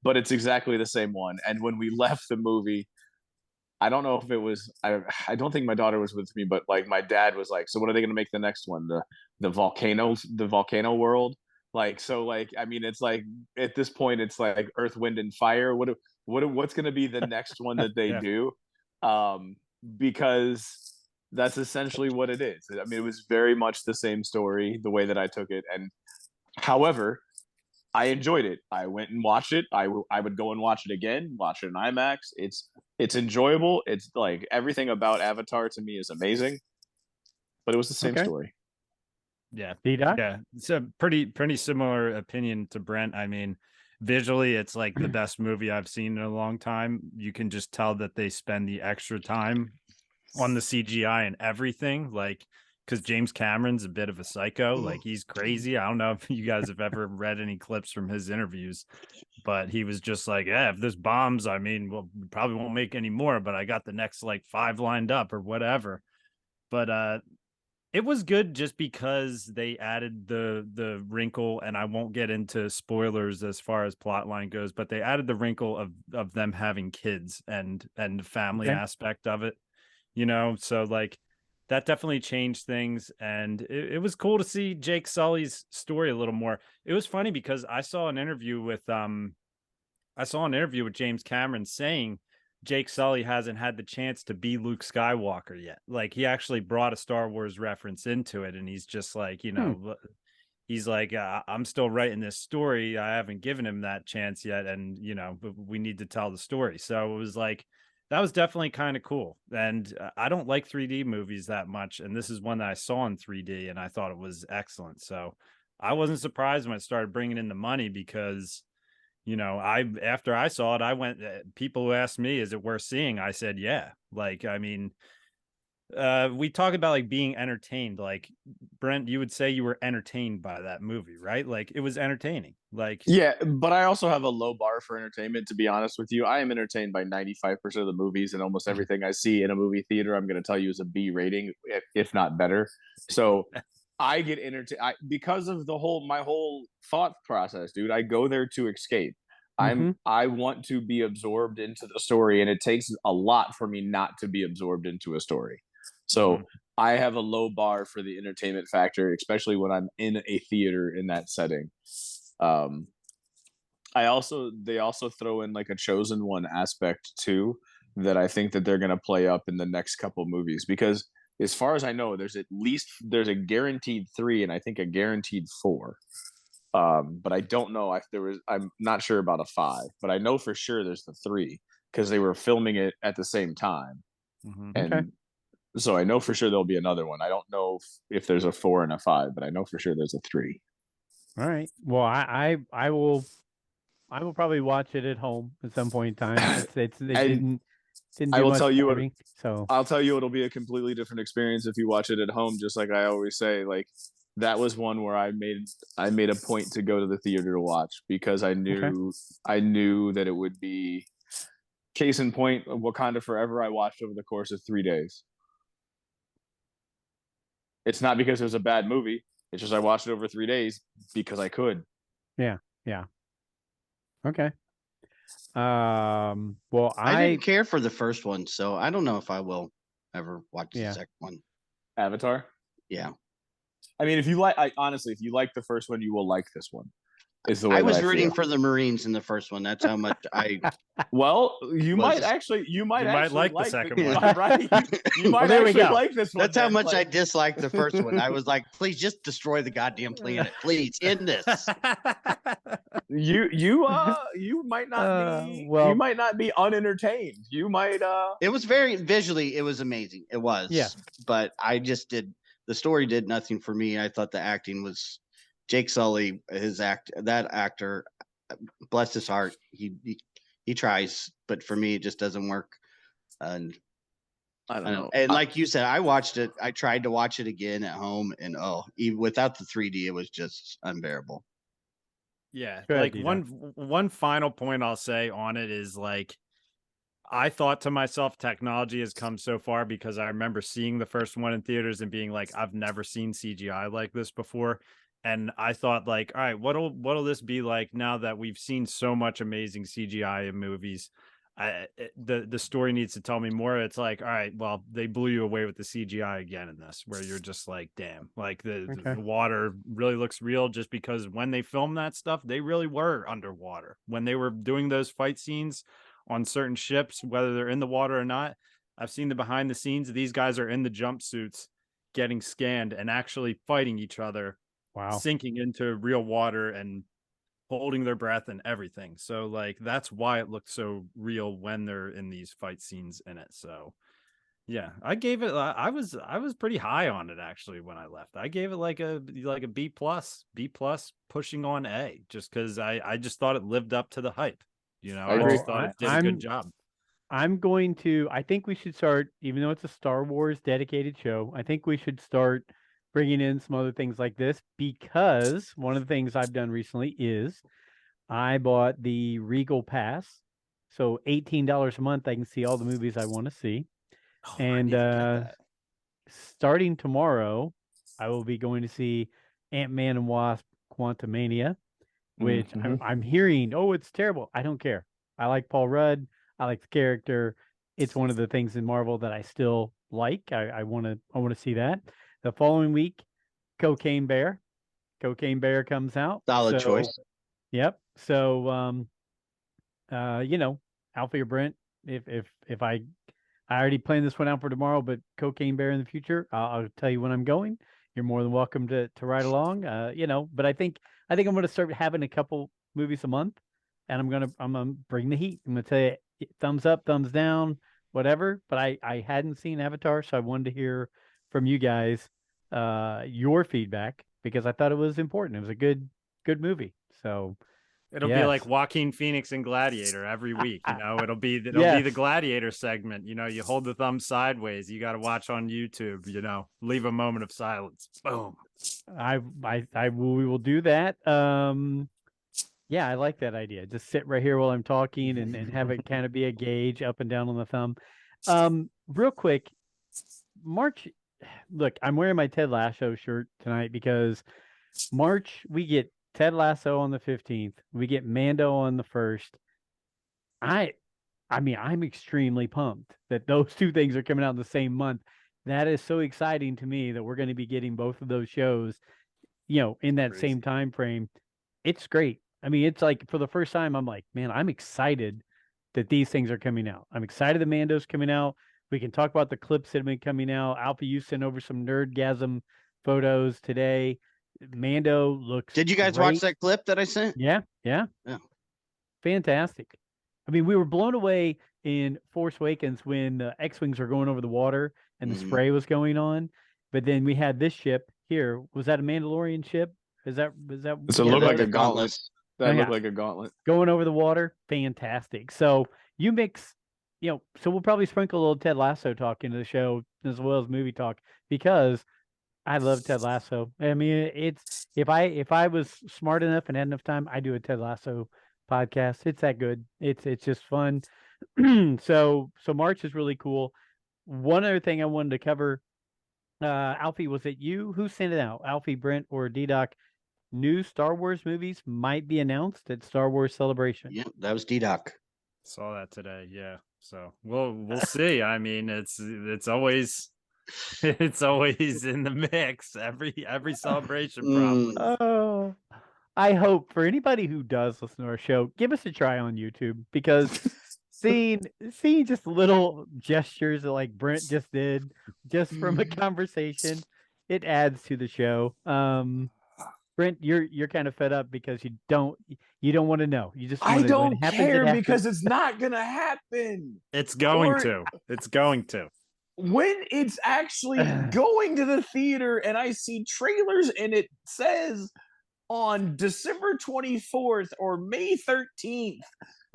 But it's exactly the same one. And when we left the movie, I don't know if it was I don't think my daughter was with me, but like my dad was like, so what are they going to make the next one? The volcano world? Like, so like, I mean, it's like at this point it's like Earth, Wind and Fire. What's going to be the next one that they Yeah. do? Because that's essentially what it is. I mean, it was very much the same story the way that I took it. And however, I enjoyed it. I went and watched it. I would go and watch it again, watch it in IMAX. It's enjoyable. It's like everything about Avatar to me is amazing, but it was the same story. Yeah. DDoc? Yeah. It's a pretty similar opinion to Brent. I mean, visually, it's like the best movie I've seen in a long time. You can just tell that they spend the extra time on the CGI and everything. Like, because James Cameron's a bit of a psycho. Like, he's crazy. I don't know if you guys have ever read any clips from his interviews, but he was just like, yeah, if this bombs, I mean, well, we probably won't make any more, but I got the next like 5 lined up or whatever. But it was good just because they added the wrinkle, and I won't get into spoilers as far as plot line goes, but they added the wrinkle of them having kids and the family aspect of it, you know. So like that definitely changed things, and it was cool to see Jake Sully's story a little more. It was funny because I saw an interview with James Cameron saying Jake Sully hasn't had the chance to be Luke Skywalker yet. Like, he actually brought a Star Wars reference into it, and he's just like, you know, he's like, I'm still writing this story. I haven't given him that chance yet, and you know, we need to tell the story. So it was like, that was definitely kind of cool. And I don't like 3D movies that much, and this is one that I saw in 3D, and I thought it was excellent. So I wasn't surprised when it started bringing in the money, because you know, after I saw it, I went, people who asked me, is it worth seeing? I said, yeah. Like, I mean, we talk about like being entertained. Like, Brent, you would say you were entertained by that movie, right? Like, it was entertaining. Like, yeah, but I also have a low bar for entertainment, to be honest with you. I am entertained by 95% of the movies, and almost everything I see in a movie theater, I'm going to tell you, is a B rating, if not better. So I get entertained because of my whole thought process, dude. I go there to escape. I want to be absorbed into the story, and it takes a lot for me not to be absorbed into a story. So I have a low bar for the entertainment factor, especially when I'm in a theater in that setting. They also throw in like a chosen one aspect too, that I think that they're going to play up in the next couple movies, because as far as I know, there's a guaranteed 3 and I think a guaranteed 4. But I don't know if I'm not sure about a 5, but I know for sure there's the 3 because they were filming it at the same time. And so I know for sure there'll be another one. I don't know if there's a 4 and a 5, but I know for sure there's a 3. All right. Well, I will probably watch it at home at some point in time. It didn't do much for me. So I'll tell you, it'll be a completely different experience if you watch it at home. Just like I always say, like that was one where I made a point to go to the theater to watch, because I knew that it would be, case in point, Wakanda Forever I watched over the course of 3 days. It's not because it was a bad movie. It's just I watched it over 3 days because I could. Yeah. Okay. Well, I didn't care for the first one, so I don't know if I will ever watch the second one. Avatar? Yeah. I mean, honestly, if you like the first one, you will like this one. is the way I was that rooting feel. for the Marines in the first one. That's how much I. Well, you Was- might actually like the second one. right? You might there we actually go. like this one. That's how then. much I Like, disliked the first one. I was like, please just destroy the goddamn planet. Please end this. you might not be well- you might not be unentertained. You might It was very visually, it was amazing. It was. Yes. But I just did the story did nothing for me. I thought the acting was Jake Sully, that actor, bless his heart. He tries, but for me it just doesn't work. And I don't know. And like you said, I watched it. I tried to watch it again at home, and even without the 3D, it was just unbearable. Yeah, Go ahead, like D-Doc. one final point I'll say on it is like I thought to myself, technology has come so far because I remember seeing the first one in theaters and being like, I've never seen CGI like this before. And I thought like, all right, what'll this be like now that we've seen so much amazing CGI in movies? The story needs to tell me more. It's like, all right, well, they blew you away with the CGI again in this, where you're just like, damn, like the water really looks real, just because when they filmed that stuff, they really were underwater when they were doing those fight scenes on certain ships, whether they're in the water or not. I've seen the behind the scenes. These guys are in the jumpsuits getting scanned and actually fighting each other. Wow. Sinking into real water and holding their breath and everything. So like that's why it looked so real when they're in these fight scenes in it. So yeah, I gave it I was pretty high on it actually when I left. I gave it like a B plus pushing on A, just because I just thought it lived up to the hype. You know, I agree. just thought it did a good job. I think we should start, even though it's a Star Wars dedicated show, I think we should start bringing in some other things like this, because one of the things I've done recently is I bought the Regal Pass. So $18 a month, I can see all the movies I want to see. Oh, and starting tomorrow, I will be going to see Ant-Man and Wasp Quantumania, which I'm hearing, it's terrible. I don't care. I like Paul Rudd. I like the character. It's one of the things in Marvel that I still like. I want to see that. The following week, Cocaine Bear. Cocaine Bear comes out. Solid choice. Yep. So Alfie or Brent, if I already planned this one out for tomorrow, but Cocaine Bear in the future, I'll tell you when I'm going. You're more than welcome to ride along. But I think I'm going to start having a couple movies a month, and I'm gonna bring the heat. I'm gonna tell you thumbs up, thumbs down, whatever. But I hadn't seen Avatar, so I wanted to hear from you guys your feedback, because I thought it was important. It was a good movie. So it'll be like Joaquin Phoenix and Gladiator every week. It'll be the Gladiator segment. You hold the thumb sideways. You got to watch on YouTube. Leave a moment of silence. Boom. We will do that. Yeah, I like that idea. Just sit right here while I'm talking and have it kind of be a gauge up and down on the thumb. Real quick, March. Look, I'm wearing my Ted Lasso shirt tonight because March we get Ted Lasso on the 15th. We get Mando on the 1st. I'm extremely pumped that those two things are coming out in the same month. That is so exciting to me that we're going to be getting both of those shows, in that same time frame. It's great. I mean, it's like for the first time, I'm like, man, I'm excited that these things are coming out. I'm excited that Mando's coming out. We can talk about the clips that have been coming out. Alfie, you sent over some nerdgasm photos today. Mando looks Did you guys great. watch that clip that I sent? Yeah. Fantastic. I mean, we were blown away in Force Awakens when the X-Wings are going over the water and the spray was going on. But then we had this ship here. Was that a Mandalorian ship? Is that Does it look like a gauntlet? That looked like a gauntlet. Going over the water. Fantastic. So you mix, so we'll probably sprinkle a little Ted Lasso talk into the show as well as movie talk, because I love Ted Lasso. I mean, it's if I was smart enough and had enough time, I'd do a Ted Lasso podcast. It's that good. It's just fun. So March is really cool. One other thing I wanted to cover, Alfie, was it you who sent it out? Alfie, Brent, or DDoc? New Star Wars movies might be announced at Star Wars Celebration. Yeah, that was DDoc. Saw that today. Yeah. So we'll see. I mean, it's always in the mix every celebration. Probably. I hope for anybody who does listen to our show, give us a try on YouTube, because seeing just little gestures like Brent just did, just from a conversation, it adds to the show. Brent, you're kind of fed up because you don't want to know. You just I want to, when it don't happens, care it happens. because it's not gonna happen. It's going Or- to. It's going to. When it's actually going to the theater and I see trailers and it says on December 24th or May 13th,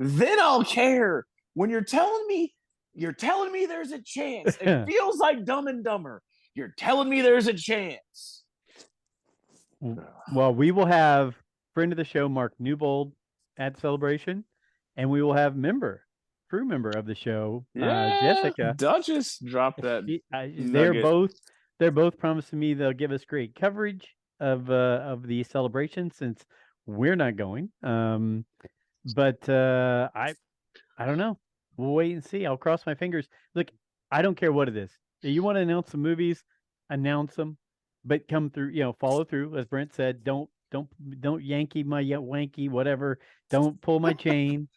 then I'll care. When you're telling me there's a chance. It feels like Dumb and Dumber. You're telling me there's a chance. Well, we will have friend of the show Mark Newbold at Celebration, and we will have crew member of the show, Jessica. Duchess dropped that. They're both promising me they'll give us great coverage of the celebration, since we're not going. But I don't know. We'll wait and see. I'll cross my fingers. Look, I don't care what it is. If you want to announce some movies, announce them, but come through. Follow through. As Brent said, don't Yankee my wanky, whatever. Don't pull my chain.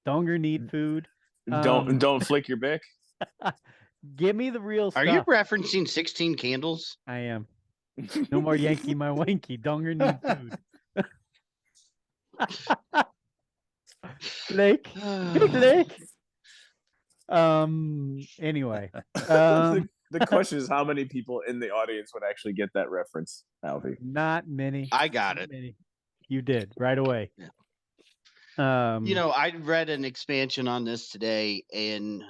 Donger need food. Don't flick your bick. Give me the real stuff. Are you referencing 16 Candles? I am. No more Yankee my wanky. Donger need food. Blake. Big Blake. Anyway. The question is, how many people in the audience would actually get that reference, Alfie? Not many. I got it. Many. You did right away. Yeah. I I read an expansion on this today, and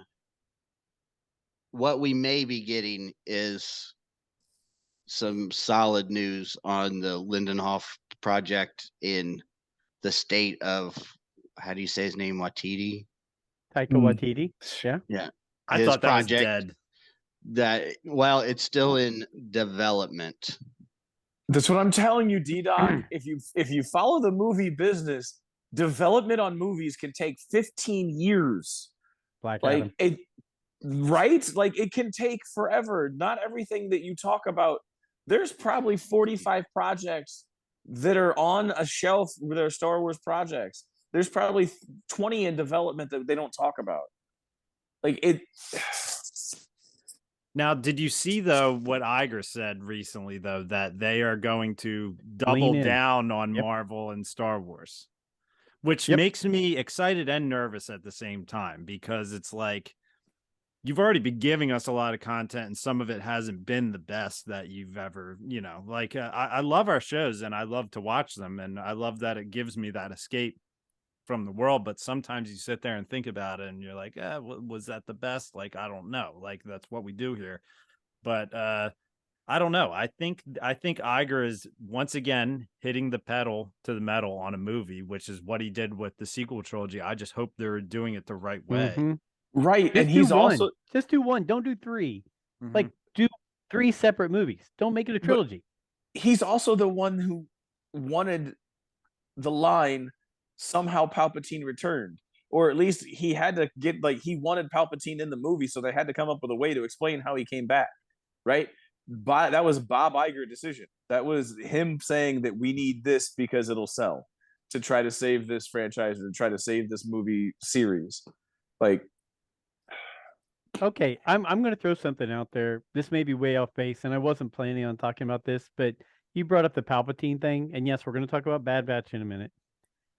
what we may be getting is some solid news on the Lindenhof project in the state of, how do you say his name? Taika Waititi. Yeah. Yeah. I thought that was dead. It's still in development. That's what I'm telling you, DDoc. if you follow the movie business, development on movies can take 15 years. Black Adam. Right? Like, it can take forever. Not everything that you talk about. There's probably 45 projects that are on a shelf with their Star Wars projects. There's probably 20 in development that they don't talk about. Like, it. Now, did you see, though, what Iger said recently, though, that they are going to double down on Marvel and Star Wars, which makes me excited and nervous at the same time, because it's like, you've already been giving us a lot of content, and some of it hasn't been the best that you've ever, I love our shows and I love to watch them, and I love that it gives me that escape from the world. But sometimes you sit there and think about it and you're like, was that the best? Like, I don't know. Like, that's what we do here. But I don't know. I think Iger is once again hitting the pedal to the metal on a movie, which is what he did with the sequel trilogy. I just hope they're doing it the right way. Mm-hmm. Right. And he's also just do one. Don't do three. Mm-hmm. Like, do 3 separate movies. Don't make it a trilogy. But he's also the one who wanted the line, somehow Palpatine returned, or at least he had to get, he wanted Palpatine in the movie, so they had to come up with a way to explain how he came back, right? That was Bob Iger decision. That was him saying that we need this because it'll sell, to try to save this franchise, or to try to save this movie series. Okay, I'm going to throw something out there. This may be way off base, and I wasn't planning on talking about this, but you brought up the Palpatine thing, and yes, we're going to talk about Bad Batch in a minute.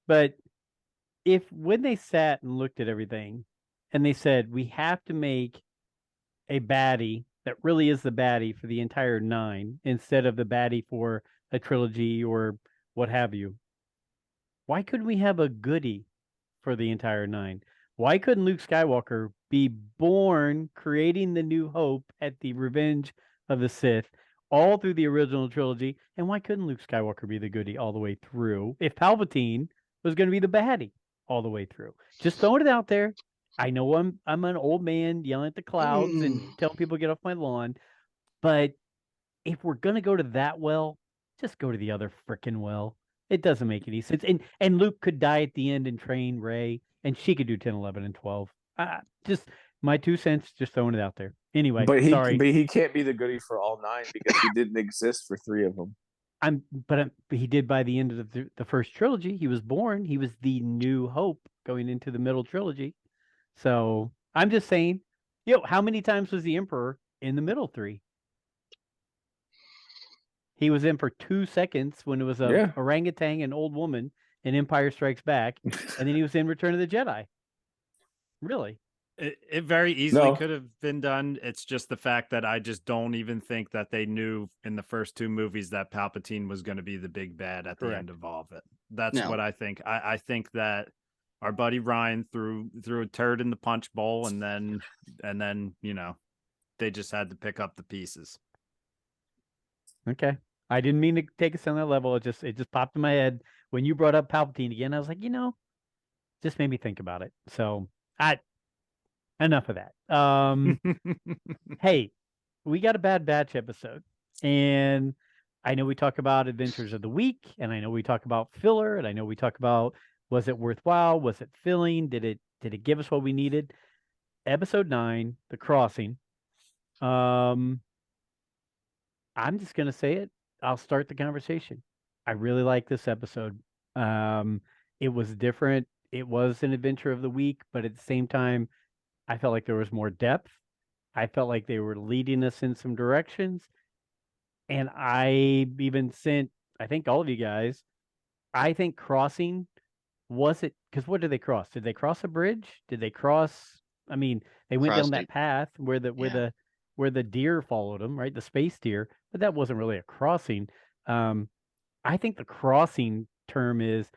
But when they sat and looked at everything, and they said, we have to make a baddie that really is the baddie for the entire 9, instead of the baddie for a trilogy or what have you, why couldn't we have a goodie for the entire 9? Why couldn't Luke Skywalker be born creating the New Hope at the Revenge of the Sith all through the original trilogy? And why couldn't Luke Skywalker be the goodie all the way through if Palpatine was going to be the baddie all the way through? Just throwing it out there. I know I'm an old man yelling at the clouds and telling people to get off my lawn, but if we're going to go to that well, just go to the other frickin' well. It doesn't make any sense. And Luke could die at the end and train Rey, and she could do 10, 11, and 12. Just my 2 cents, just throwing it out there. Anyway, but sorry. But he can't be the goodie for all 9 because he didn't exist for 3 of them. But he did by the end of the first trilogy. He was born. He was the new hope going into the middle trilogy. So I'm just saying, how many times was the Emperor in the middle three? He was in for 2 seconds when it was a orangutan, an old woman, in Empire Strikes Back, and then he was in Return of the Jedi. Really? It very easily could have been done. It's just the fact that I just don't even think that they knew in the first 2 movies that Palpatine was going to be the big bad at the end of all of it. That's what I think. I think that our buddy Ryan threw a turd in the punch bowl, and then they just had to pick up the pieces. Okay. I didn't mean to take us on that level. It just popped in my head when you brought up Palpatine again. I was like, just made me think about it. So enough of that. Hey, we got a Bad Batch episode, and I know we talk about Adventures of the Week, and I know we talk about filler, and I know we talk about, was it worthwhile? Was it filling? Did it give us what we needed? Episode 9, The Crossing. I'm just gonna say it. I'll start the conversation. I really like this episode. It was different. It was an adventure of the week, but at the same time, I felt like there was more depth. I felt like they were leading us in some directions. And I even sent, I think all of you guys, I think crossing, was it, because what did they cross? Did they cross a bridge? Did they cross? I mean, they went down that path where the deer followed them, right? The space deer, but that wasn't really a crossing. I think the crossing term is,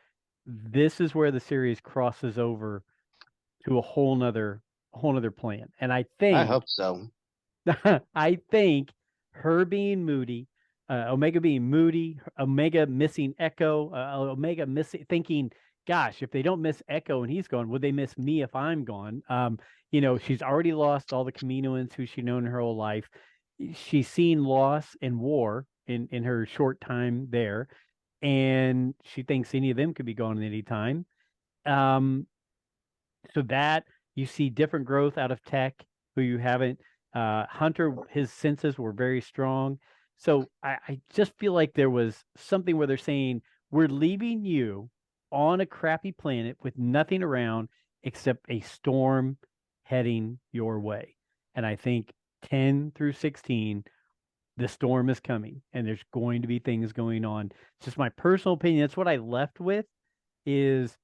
this is where the series crosses over to a whole nother plan. And I hope so. I think her being moody, Omega being moody, Omega missing Echo, Omega thinking, gosh, if they don't miss Echo and he's gone, would they miss me if I'm gone? She's already lost all the Kaminoans who she's known her whole life. She's seen loss and war in her short time there, and she thinks any of them could be gone at any time. So that you see different growth out of Tech, who you haven't. Hunter, his senses were very strong. So I just feel like there was something where they're saying, we're leaving you on a crappy planet with nothing around except a storm heading your way. And I think 10 through 16, the storm is coming and there's going to be things going on. It's just my personal opinion. That's what I left with, is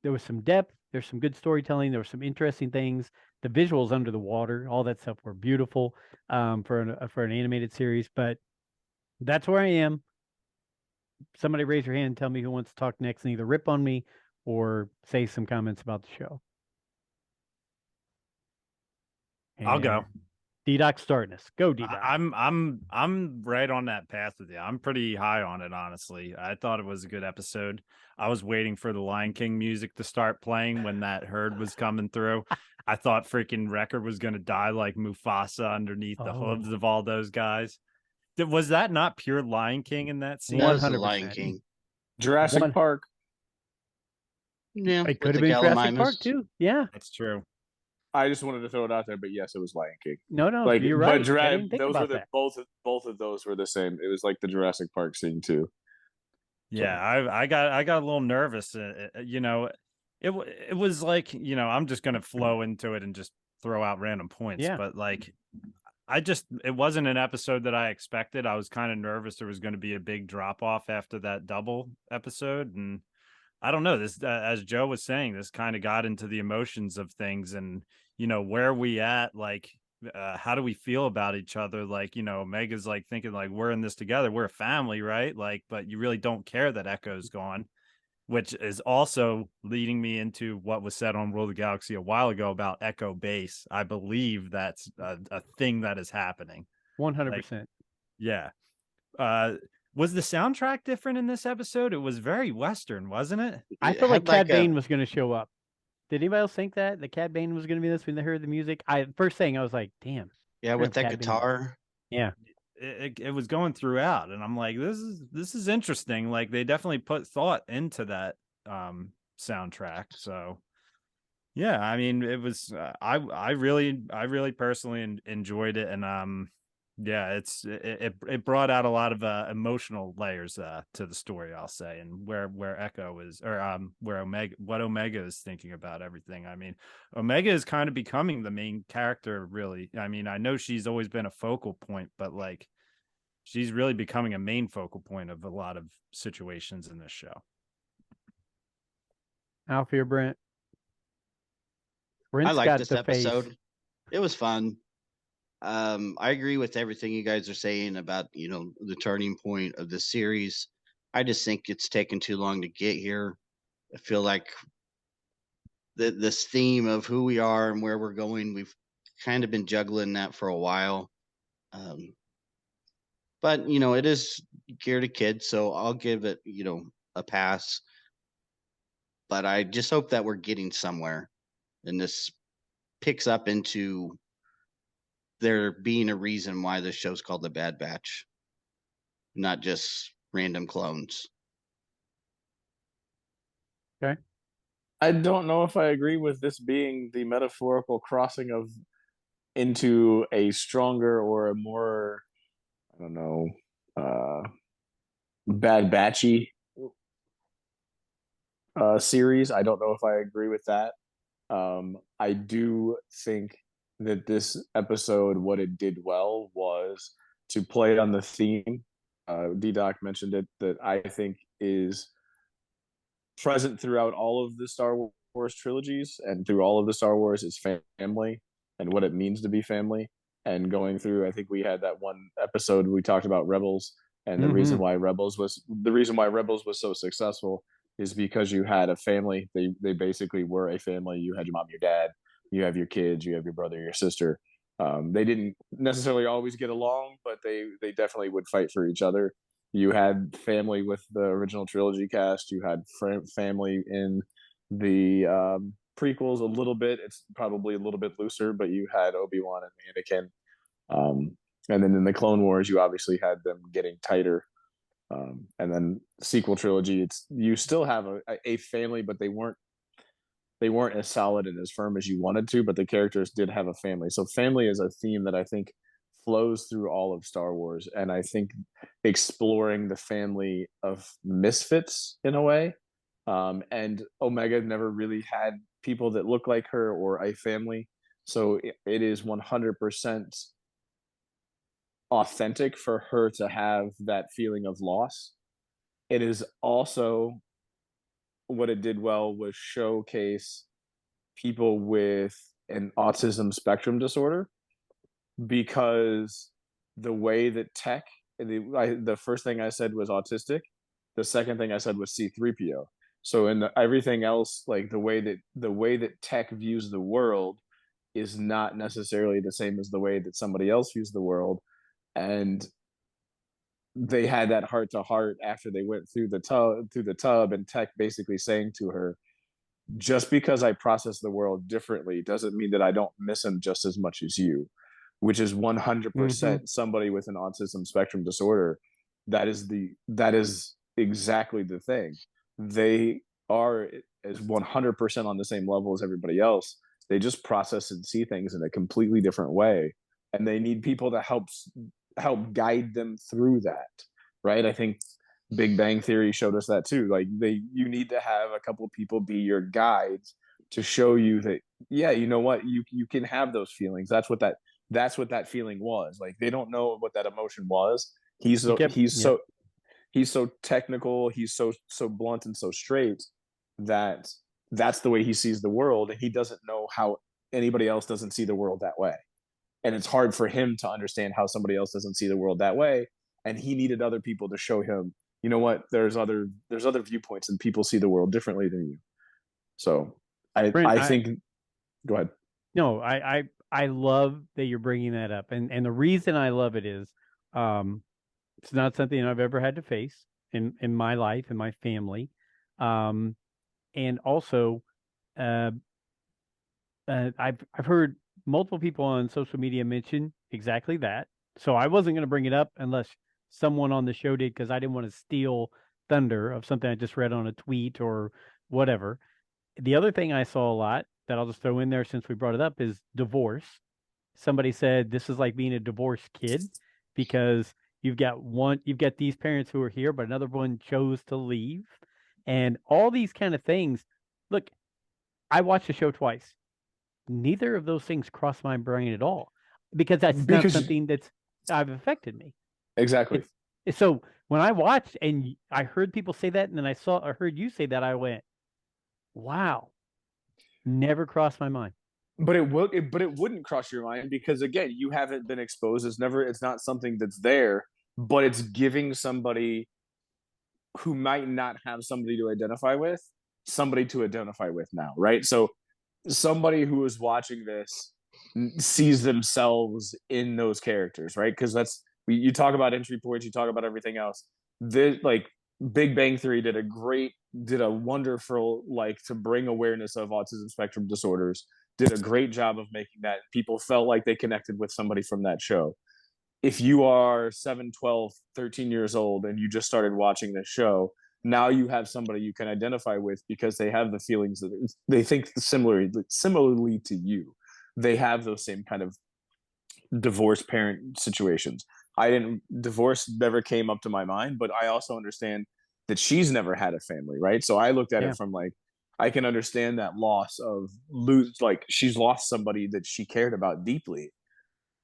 there was some depth. There's some good storytelling. There were some interesting things. The visuals under the water, all that stuff were beautiful for an animated series. But that's where I am. Somebody raise your hand and tell me who wants to talk next and either rip on me or say some comments about the show. And I'll go. DDoc starting us. Go, DDoc. I'm right on that path with you. I'm pretty high on it, honestly. I thought it was a good episode. I was waiting for the Lion King music to start playing when that herd was coming through. I thought freaking Wrecker was going to die like Mufasa underneath the hooves of all those guys. Was that not pure Lion King in that scene? 100%. Lion King. Jurassic Park. Yeah, it could have been Jurassic Park too. Yeah, that's true. I just wanted to throw it out there, but yes, it was Lion King. No, you're right. But those were both of those were the same. It was like the Jurassic Park scene too. Yeah, I got a little nervous. It was like, I'm just gonna flow into it and just throw out random points. Yeah. But like, it wasn't an episode that I expected. I was kind of nervous there was going to be a big drop off after that double episode, and I don't know. This, as Joe was saying, this kind of got into the emotions of things, and where are we at? Like, how do we feel about each other? Like, Omega's like thinking like, we're in this together. We're a family, right? Like, but you really don't care that Echo's gone, which is also leading me into what was said on World of the Galaxy a while ago about Echo Base. I believe that's a thing that is happening. 100%. Yeah. Was the soundtrack different in this episode? It was very Western, wasn't it? I felt like Cad Bane was going to show up. Did anybody else think that Cad Bane was going to be this when they heard the music? First thing I was like, damn. Yeah, with that guitar. Yeah. It was going throughout, and I'm like, this is interesting. Like, they definitely put thought into that soundtrack. So yeah, I mean, it was I really personally enjoyed it, and Yeah, it brought out a lot of emotional layers to the story, I'll say, and where Echo is, or where Omega is thinking about everything. I mean, Omega is kind of becoming the main character, really. I mean, I know she's always been a focal point, but like she's really becoming a main focal point of a lot of situations in this show. Alfie or Brent? I Brent's like got this the episode. face. It was fun. I agree with everything you guys are saying about, the turning point of the series. I just think it's taken too long to get here. I feel like this theme of who we are and where we're going, we've kind of been juggling that for a while. But it is geared to kids, so I'll give it, a pass. But I just hope that we're getting somewhere, and this picks up into there being a reason why this show's called The Bad Batch, not just random clones. Okay. I don't know if I agree with this being the metaphorical crossing of into a stronger or a more, I don't know, Bad Batchy series. I don't know if I agree with that. I do think that this episode, what it did well was to play on the theme. DDoc mentioned it, that I think is present throughout all of the Star Wars trilogies and through all of the Star Wars is family and what it means to be family. And going through, I think we had that one episode we talked about Rebels, and the reason why Rebels was so successful is because you had a family. They basically were a family. You had your mom, your dad, you have your kids, you have your brother, your sister. They didn't necessarily always get along, but they definitely would fight for each other. You had family with the original trilogy cast. You had family in the prequels a little bit. It's probably a little bit looser, but you had Obi-Wan and Anakin. And then in the Clone Wars, you obviously had them getting tighter. And then sequel trilogy, you still have a family, but they weren't as solid and as firm as you wanted to, but the characters did have a family. So family is a theme that I think flows through all of Star Wars. And I think exploring the family of misfits in a way. And Omega never really had people that look like her or a family. So it is 100% authentic for her to have that feeling of loss. It is also, what it did well was showcase people with an autism spectrum disorder, because the way that tech, the first thing I said was autistic, the second thing I said was C3PO. So in everything else, like the way that tech views the world is not necessarily the same as the way that somebody else views the world. And they had that heart to heart after they went through the tub, and tech basically saying to her, just because I process the world differently doesn't mean that I don't miss him just as much as you, which is 100% somebody with an autism spectrum disorder. That is exactly the thing. They are as 100% on the same level as everybody else. They just process and see things in a completely different way, and they need people to help guide them through that. Right? I think Big Bang Theory showed us that too. Like you need to have a couple of people be your guides to show you that, yeah, you know what, you can have those feelings. That's what that feeling was. Like they don't know what that emotion was. He's so technical. He's so blunt and so straight that that's the way he sees the world, and he doesn't know how anybody else doesn't see the world that way. And it's hard for him to understand how somebody else doesn't see the world that way. And he needed other people to show him, you know what, there's other viewpoints and people see the world differently than you. So Brent, I think, go ahead. No, I love that you're bringing that up, and the reason I love it is, it's not something I've ever had to face in my life, in my family, and also, I've heard multiple people on social media mention exactly that. So I wasn't going to bring it up unless someone on the show did, because I didn't want to steal thunder of something I just read on a tweet or whatever. The other thing I saw a lot that I'll just throw in there since we brought it up is divorce. somebody said this is like being a divorced kid because you've got these parents who are here, but another one chose to leave, and all these kind of things. Look, I watched the show twice. Neither of those things crossed my brain at all because that's not something that's affected me. Exactly. So when I watched and I heard people say that, and then I heard you say that, I went, wow, never crossed my mind. But it wouldn't cross your mind because again, you haven't been exposed. It's not something that's there, but it's giving somebody who might not have somebody to identify with, somebody to identify with now, right? So somebody who is watching this sees themselves in those characters, right? Because you talk about entry points, you talk about everything else. Like Big Bang Theory did a wonderful, like, to bring awareness of autism spectrum disorders, did a great job of making that people felt like they connected with somebody from that show. If you are 7, 12, 13 years old and you just started watching this show, now you have somebody you can identify with because they have the feelings that they think similarly to you. They have those same kind of divorced parent situations. Divorce never came up to my mind, but I also understand that she's never had a family, right? So I looked at it from like, I can understand that loss of like she's lost somebody that she cared about deeply.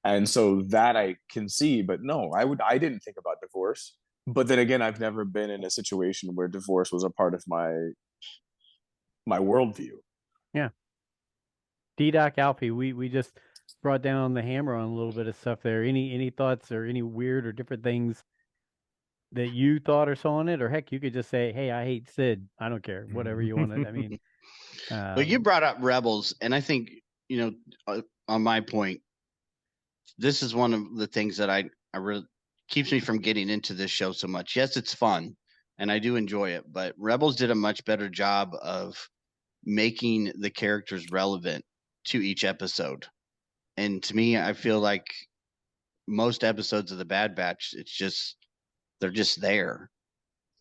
And so that I can see, but no, I didn't think about divorce. But then again, I've never been in a situation where divorce was a part of my worldview. Yeah. DDoc, Alfie, we just brought down the hammer on a little bit of stuff there. Any thoughts or any weird or different things that you thought or saw in it? Or heck, you could just say, hey, I hate Sid. I don't care. Whatever you want to. I mean, but you brought up Rebels, and I think, on my point, this is one of the things that I really keeps me from getting into this show so much. Yes, it's fun and I do enjoy it, but Rebels did a much better job of making the characters relevant to each episode. And to me, I feel like most episodes of the Bad Batch, they're just there.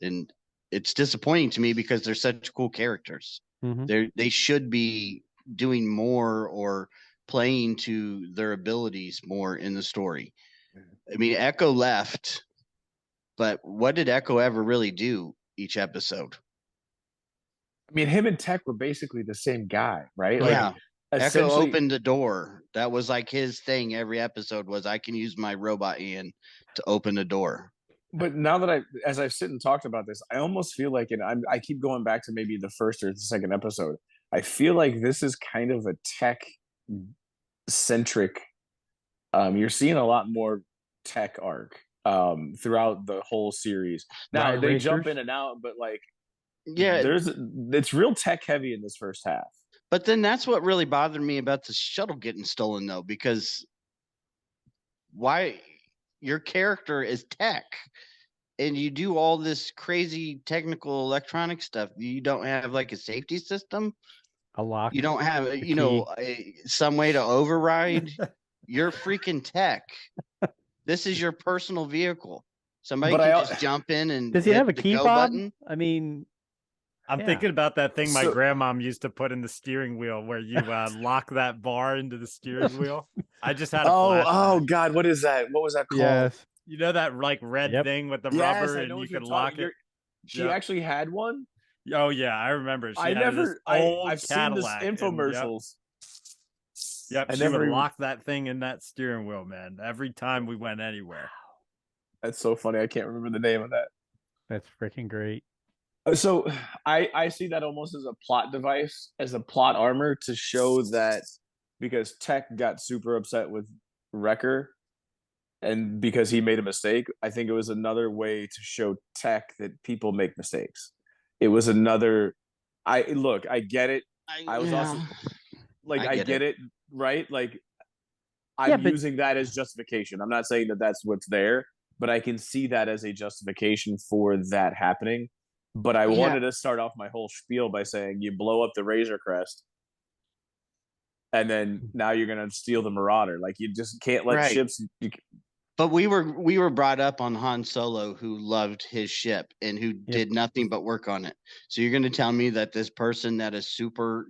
And it's disappointing to me because they're such cool characters. Mm-hmm. They should be doing more or playing to their abilities more in the story. I mean, Echo left, but what did Echo ever really do each episode? I mean, him and Tech were basically the same guy, right? Yeah. Like, Echo opened the door. That was like his thing every episode was, I can use my robot hand to open the door. But now that as I've sit and talked about this, I almost feel like, and I keep going back to maybe the first or the second episode, I feel like this is kind of a Tech centric. You're seeing a lot more Tech arc throughout the whole series. Now they jump in and out, but like, yeah, it's real Tech heavy in this first half. But then that's what really bothered me about the shuttle getting stolen, though, because why your character is Tech and you do all this crazy technical electronic stuff. You don't have like a safety system, a lock. You don't have, some way to override. You're freaking Tech. This is your personal vehicle. Somebody can just jump in and does he have a key fob button? I mean, I'm thinking about that thing my grandmom used to put in the steering wheel where you lock that bar into the steering wheel. I just had a oh God, what is that? What was that called? Yes. You know that like red thing with the rubber and you can lock it? She actually had one? Oh yeah, I remember. I've seen this infomercials. Yep, she would lock that thing in that steering wheel, man, every time we went anywhere. That's so funny. I can't remember the name of that. That's freaking great. So I see that almost as a plot device, as a plot armor to show that because Tech got super upset with Wrecker and because he made a mistake, I think it was another way to show Tech that people make mistakes. It was another, I get it. I was also like, I get it, right? Like I'm using that as justification. I'm not saying that that's what's there, but I can see that as a justification for that happening. But I wanted to start off my whole spiel by saying you blow up the Razor Crest and then now you're going to steal the Marauder. Like you just can't let ships. But we were brought up on Han Solo, who loved his ship and who did nothing but work on it. So you're going to tell me that this person that is super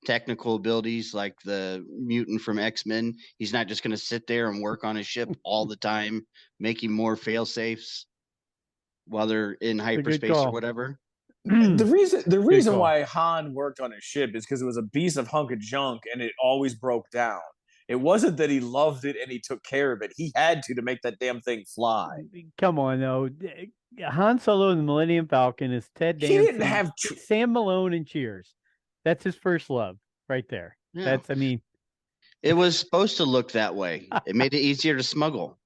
technical abilities like the mutant from X-Men. He's not just going to sit there and work on his ship all the time, making more fail safes while they're in hyperspace or whatever. The reason why Han worked on his ship is because it was a piece of hunk of junk and it always broke down. It wasn't that he loved it and he took care of it. He had to make that damn thing fly. Come on, though. Han Solo and the Millennium Falcon is Ted Danson, He didn't have Sam Malone, and Cheers. That's his first love right there. Yeah. It was supposed to look that way. It made it easier to smuggle.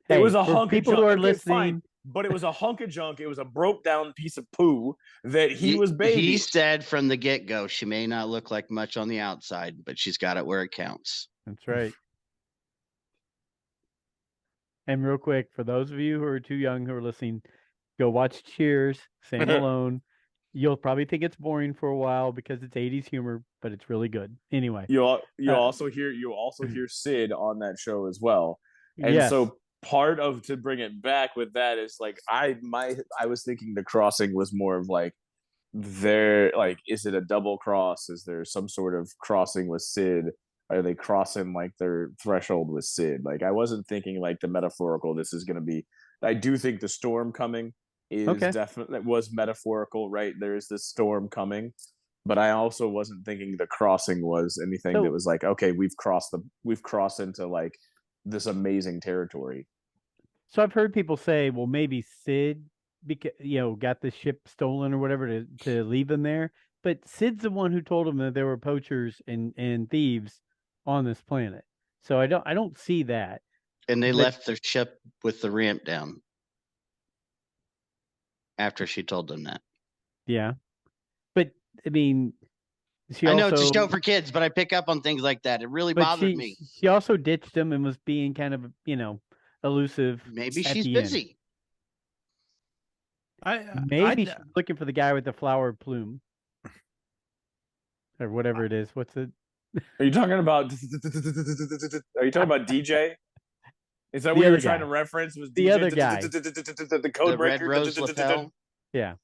It was a hunk of junk. Who are listening, but it was a hunk of junk. It was a broke down piece of poo that he was baby. He said from the get-go, she may not look like much on the outside, but she's got it where it counts. That's right. And real quick, for those of you who are too young who are listening, go watch Cheers, Sam Malone. You'll probably think it's boring for a while because it's 80s humor, but it's really good. Anyway, you also hear Sid on that show as well. And so part of to bring it back with that is like I was thinking the crossing was more of like is it a double cross? Is there some sort of crossing with Sid? Are they crossing like their threshold with Sid? Like I wasn't thinking like the metaphorical. This is going to be. I do think the storm coming is definitely was metaphorical, right? There is this storm coming, but I also wasn't thinking the crossing was anything that was like, okay, we've crossed into like this amazing territory. So I've heard people say, well, maybe Sid, got the ship stolen or whatever to leave them there, but Sid's the one who told them that there were poachers and thieves on this planet. So I don't see that. And they left their ship with the ramp down after she told them that. Yeah. But I mean, I know it's a show for kids, but I pick up on things like that. It really bothered me. She also ditched him and was being kind of, elusive. Maybe she's busy. Maybe she's looking for the guy with the flower plume. Or whatever it is. What's it? Are you talking about DJ? Is that what you were trying to reference? Was the other guy? The code breaker? Red Rose lapel? Yeah.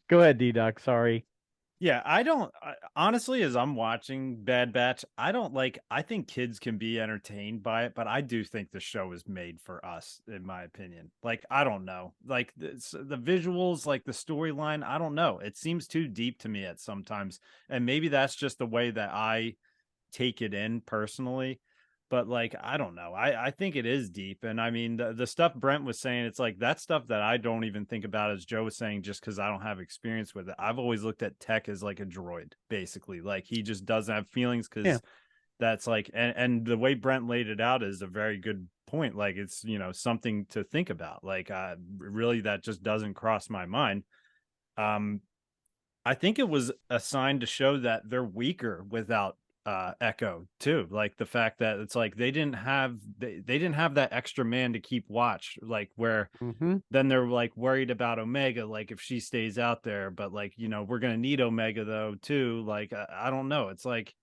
Go ahead, DDoc. Sorry. Yeah, honestly, as I'm watching Bad Batch, I think kids can be entertained by it, but I do think the show is made for us, in my opinion. Like, I don't know. Like, the visuals, like the storyline, I don't know. It seems too deep to me at sometimes. And maybe that's just the way that I take it in personally. But like, I don't know. I think it is deep. And I mean, the stuff Brent was saying, it's like that stuff that I don't even think about, as Joe was saying, just because I don't have experience with it. I've always looked at Tech as like a droid, basically. Like he just doesn't have feelings because that's like, and the way Brent laid it out is a very good point. Like it's, something to think about. Like really, that just doesn't cross my mind. I think it was a sign to show that they're weaker without Echo too, like the fact that it's like they didn't have that extra man to keep watch, like where then they're like worried about Omega, like if she stays out there, but like we're gonna need Omega though too. Like I don't know, it's like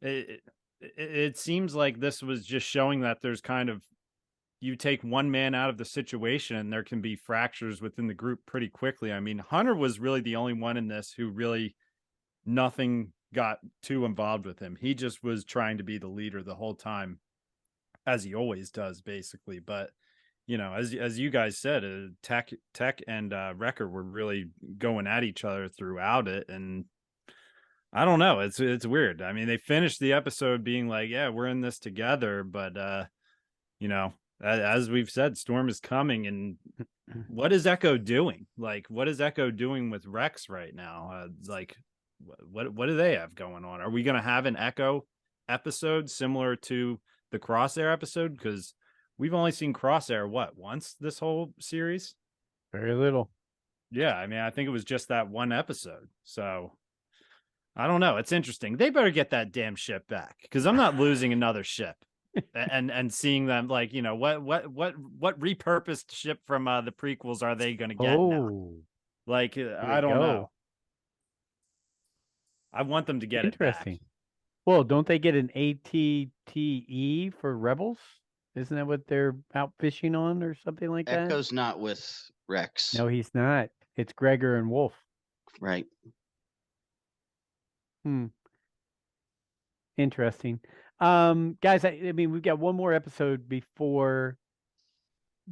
it seems like this was just showing that there's kind of, you take one man out of the situation and there can be fractures within the group pretty quickly. I mean, Hunter was really the only one in this who really nothing got too involved with him. He just was trying to be the leader the whole time, as he always does, basically. But as you guys said, Tech and Wrecker were really going at each other throughout it, and I don't know, it's weird. I mean, they finished the episode being like, yeah, we're in this together, but as we've said, Storm is coming, and what is Echo doing? Like, what is Echo doing with Rex right now? Like, what do they have going on? Are we going to have an Echo episode similar to the Crosshair episode? Because we've only seen Crosshair once this whole series. Very little. Yeah, I mean, I think it was just that one episode. So I don't know. It's interesting. They better get that damn ship back, because I'm not losing another ship and seeing them like, what repurposed ship from the prequels are they going to get now? Like, I don't know. I want them to get it back. Well, don't they get an ATTE for Rebels? Isn't that what they're out fishing on or something like that? Echo's not with Rex. No, he's not. It's Gregor and Wolf. Right. Interesting. Guys, I mean, we've got one more episode before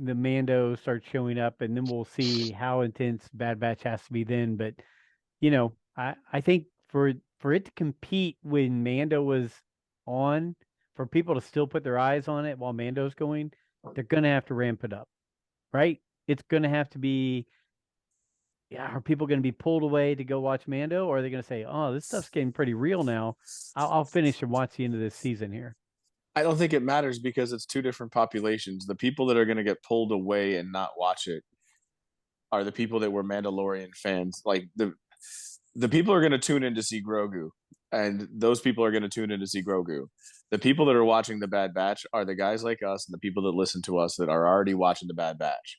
the Mando starts showing up, and then we'll see how intense Bad Batch has to be then. But I think for it to compete when Mando was on, for people to still put their eyes on it while Mando's going, they're gonna have to ramp it up, right? It's gonna have to be. Yeah, are people going to be pulled away to go watch Mando, or are they going to say, "Oh, this stuff's getting pretty real now. I'll finish and watch the end of this season here"? I don't think it matters because it's two different populations. The people that are going to get pulled away and not watch it are the people that were Mandalorian fans. Like the people are going to tune in to see Grogu, and those people are going to tune in to see Grogu. The people that are watching the Bad Batch are the guys like us and the people that listen to us that are already watching the Bad Batch.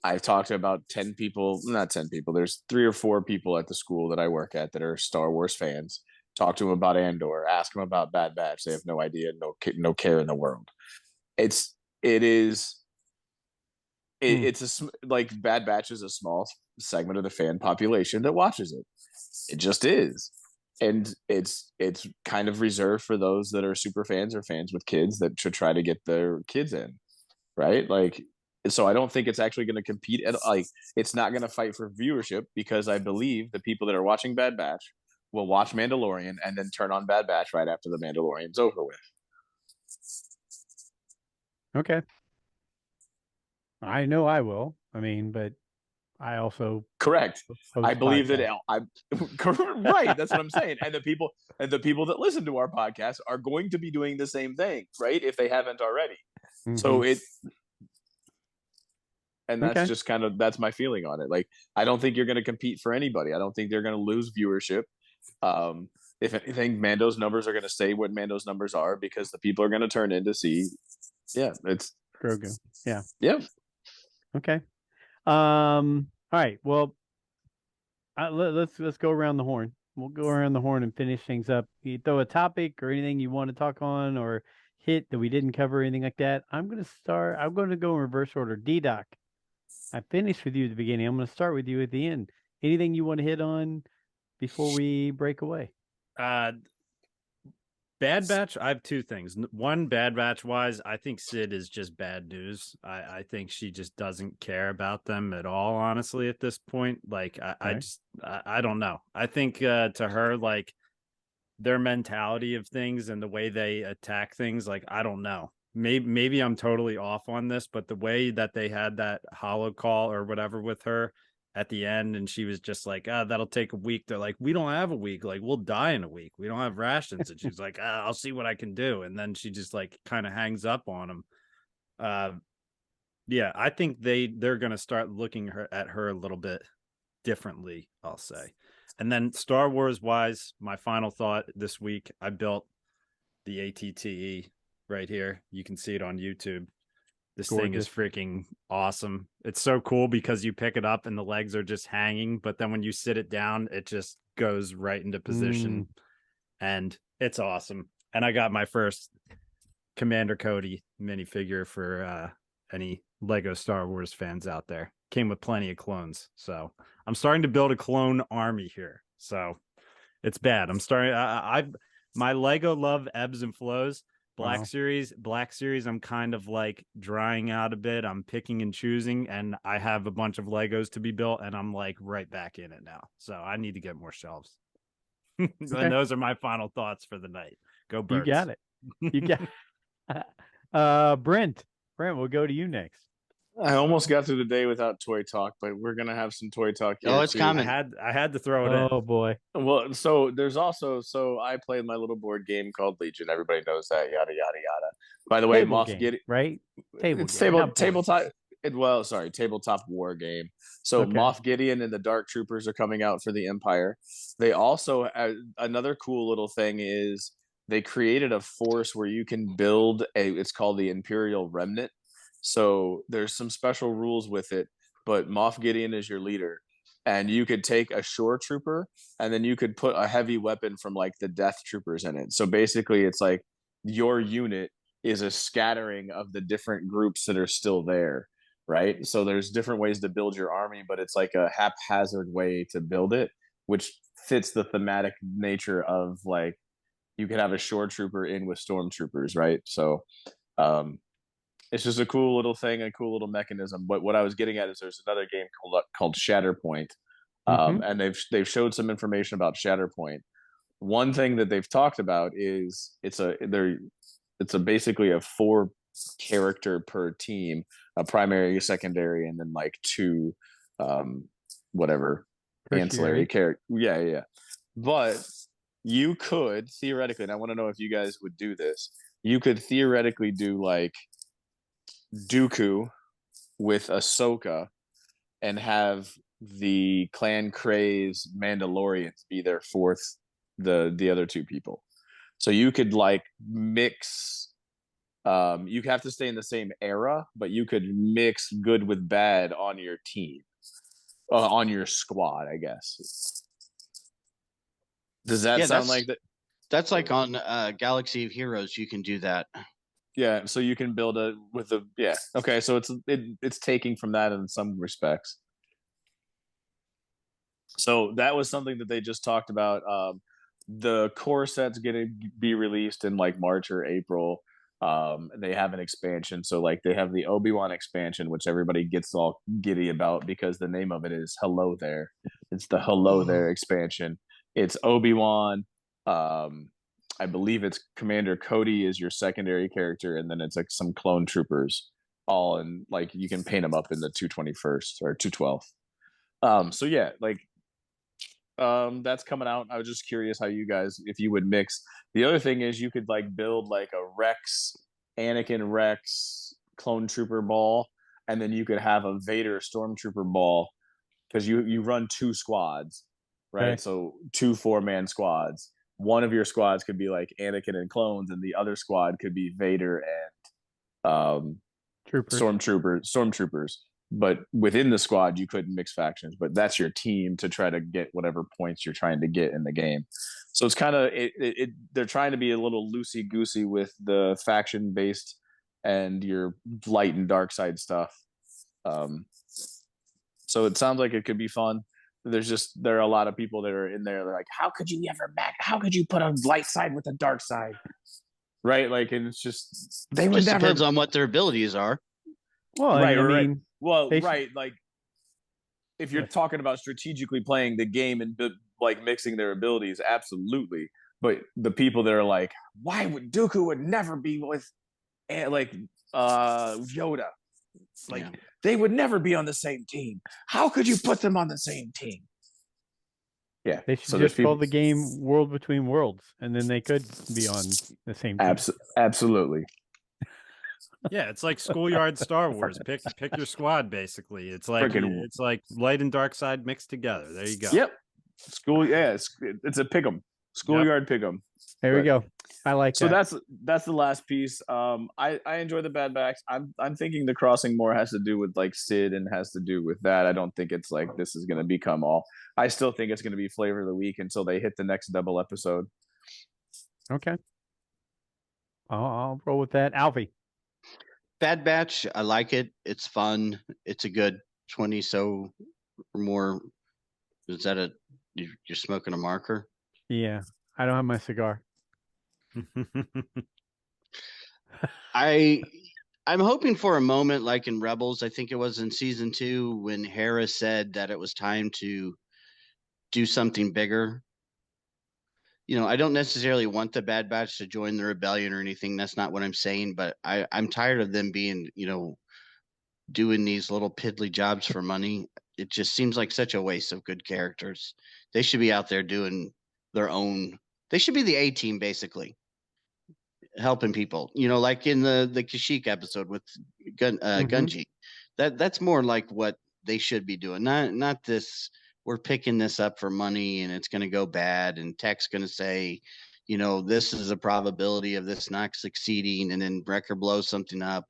I've talked to about 10 people, not 10 people. There's 3 or 4 people at the school that I work at that are Star Wars fans. Talk to them about Andor, ask them about Bad Batch. They have no idea, no care in the world. It's like Bad Batch is a small segment of the fan population that watches it. It just is. And it's kind of reserved for those that are super fans or fans with kids that should try to get their kids in, right? Like, so I don't think it's actually going to compete at, like, it's not going to fight for viewership, because I believe the people that are watching Bad Batch will watch Mandalorian and then turn on Bad Batch right after the Mandalorian's over with. Okay. I know I will. I mean, but I also correct. I believe that right. That's what I'm saying. And the people that listen to our podcast are going to be doing the same thing, right? If they haven't already. Mm-hmm. So that's just kind of, that's my feeling on it. Like, I don't think you're going to compete for anybody. I don't think they're going to lose viewership. If anything, Mando's numbers are going to stay what Mando's numbers are, because the people are going to turn in to see. Yeah, it's Grogu. Yeah. Yeah. Okay. All right. Well, let's go around the horn. We'll go around the horn and finish things up. You throw a topic or anything you want to talk on or hit that we didn't cover, anything like that. I'm going to go in reverse order. DDoc, I finished with you at the beginning. I'm going to start with you at the end. Anything you want to hit on before we break away? Bad Batch, I have 2 things. One, Bad Batch wise, I think Sid is just bad news. I think she just doesn't care about them at all, honestly, at this point. Like, I don't know. I think to her, like, their mentality of things and the way they attack things, like, I don't know. Maybe I'm totally off on this, but the way that they had that holo call or whatever with her at the end, and she was just like, that'll take a week. They're like, we don't have a week. Like, we'll die in a week. We don't have rations. And she's like, I'll see what I can do. And then she just, like, kind of hangs up on him. Yeah, I think they're going to start looking at her a little bit differently, I'll say. And then Star Wars wise, my final thought this week, I built the ATTE right here. You can see it on YouTube. This thing is freaking awesome. It's so cool because you pick it up and the legs are just hanging, but then when you sit it down, it just goes right into position. And it's awesome. And I got my first Commander Cody minifigure for any Lego Star Wars fans out there. Came with plenty of clones. So I'm starting to build a clone army here. So it's bad. I'm starting. My Lego love ebbs and flows. Black Series, I'm kind of like drying out a bit. I'm picking and choosing, and I have a bunch of Legos to be built, and I'm like right back in it now. So I need to get more shelves. And those are my final thoughts for the night. Go Birds. You got it. You got Brent, we'll go to you next. I almost got through the day without toy talk, but we're gonna have some toy talk here. Oh, it's coming. I had to throw it in. Oh boy. Well, so there's also, I played my little board game called Legion. Everybody knows that. Yada yada yada. By the way, Moff Gideon, right? Tabletop. Tabletop war game. So Moff Gideon and the Dark Troopers are coming out for the Empire. They also another cool little thing is they created a force where you can build it's called the Imperial Remnant. So there's some special rules with it, but Moff Gideon is your leader, and you could take a shore trooper and then you could put a heavy weapon from like the Death Troopers in it. So basically it's like your unit is a scattering of the different groups that are still there, right? So there's different ways to build your army, but it's like a haphazard way to build it, which fits the thematic nature of like you could have a shore trooper in with stormtroopers, right? So it's just a cool little thing, a cool little mechanism. But what I was getting at is there's another game called Shatterpoint, and they've showed some information about Shatterpoint. One thing that they've talked about is it's basically a 4 character per team, a primary, a secondary, and then like 2 whatever ancillary character. Yeah. But you could theoretically, and I want to know if you guys would do this, you could theoretically do like Dooku with Ahsoka and have the Clan Kray's Mandalorians be their 4th, the other 2 people. So you could like mix, you have to stay in the same era, but you could mix good with bad on your team, on your squad, I guess. Does that sound like that? That's like on Galaxy of Heroes. You can do that. Yeah, so you can build okay, so it's taking from that in some respects. So that was something that they just talked about. The core set's gonna be released in like March or April. They have an expansion, so like they have the Obi-Wan expansion, which everybody gets all giddy about because the name of it is Hello There. It's the Hello There expansion. It's Obi-Wan. I believe it's Commander Cody is your secondary character, and then it's like some clone troopers, all in like you can paint them up in the 221st or 212th. So yeah, like that's coming out. I was just curious how you guys, if you would mix. The other thing is you could like build like a Anakin Rex clone trooper ball, and then you could have a Vader stormtrooper ball, because you run 2 squads, right? Okay. So 2 4-man squads. One of your squads could be like Anakin and clones, and the other squad could be Vader and stormtroopers. But within the squad, you couldn't mix factions. But that's your team to try to get whatever points you're trying to get in the game. So it's kind of they're trying to be a little loosey goosey with the faction based and your light and dark side stuff. So it sounds like it could be fun. There are a lot of people that are in there. They're like, how could you put a light side with a dark side? Right. Like, and it's just, depends on what their abilities are. Well, right. Well, right. Like if you're talking about strategically playing the game and like mixing their abilities, absolutely. But the people that are like, why would Dooku would never be with like Yoda? Like they would never be on the same team. How could you put them on the same team? Yeah, they should just call the game World Between Worlds, and then they could be on the same team. Absolutely. Yeah, it's like Schoolyard Star Wars. Pick your squad, basically. It's like light and dark side mixed together. There you go. Yep. It's a pick'em. Schoolyard pick'em. There we go. I like that. So that's the last piece. I enjoy the Bad Batch. I'm thinking the crossing more has to do with like Sid and has to do with that. I don't think it's like this is going to become all. I still think it's going to be flavor of the week until they hit the next double episode. Okay. I'll roll with that. Alfie. Bad Batch, I like it. It's fun. It's a good 20 so or more. Is that you're smoking a marker? Yeah, I don't have my cigar. I'm hoping for a moment like in Rebels. I think it was in season 2 when Hera said that it was time to do something bigger. You know, I don't necessarily want the Bad Batch to join the rebellion or anything. That's not what I'm saying. But I'm tired of them being, doing these little piddly jobs for money. It just seems like such a waste of good characters. They should be out there doing their own. They should be the A-team, basically, helping people. Like in the Kashyyyk episode with Gunji. That's more like what they should be doing. Not this. We're picking this up for money and it's going to go bad. And Tech's going to say, this is a probability of this not succeeding. And then Wrecker blows something up.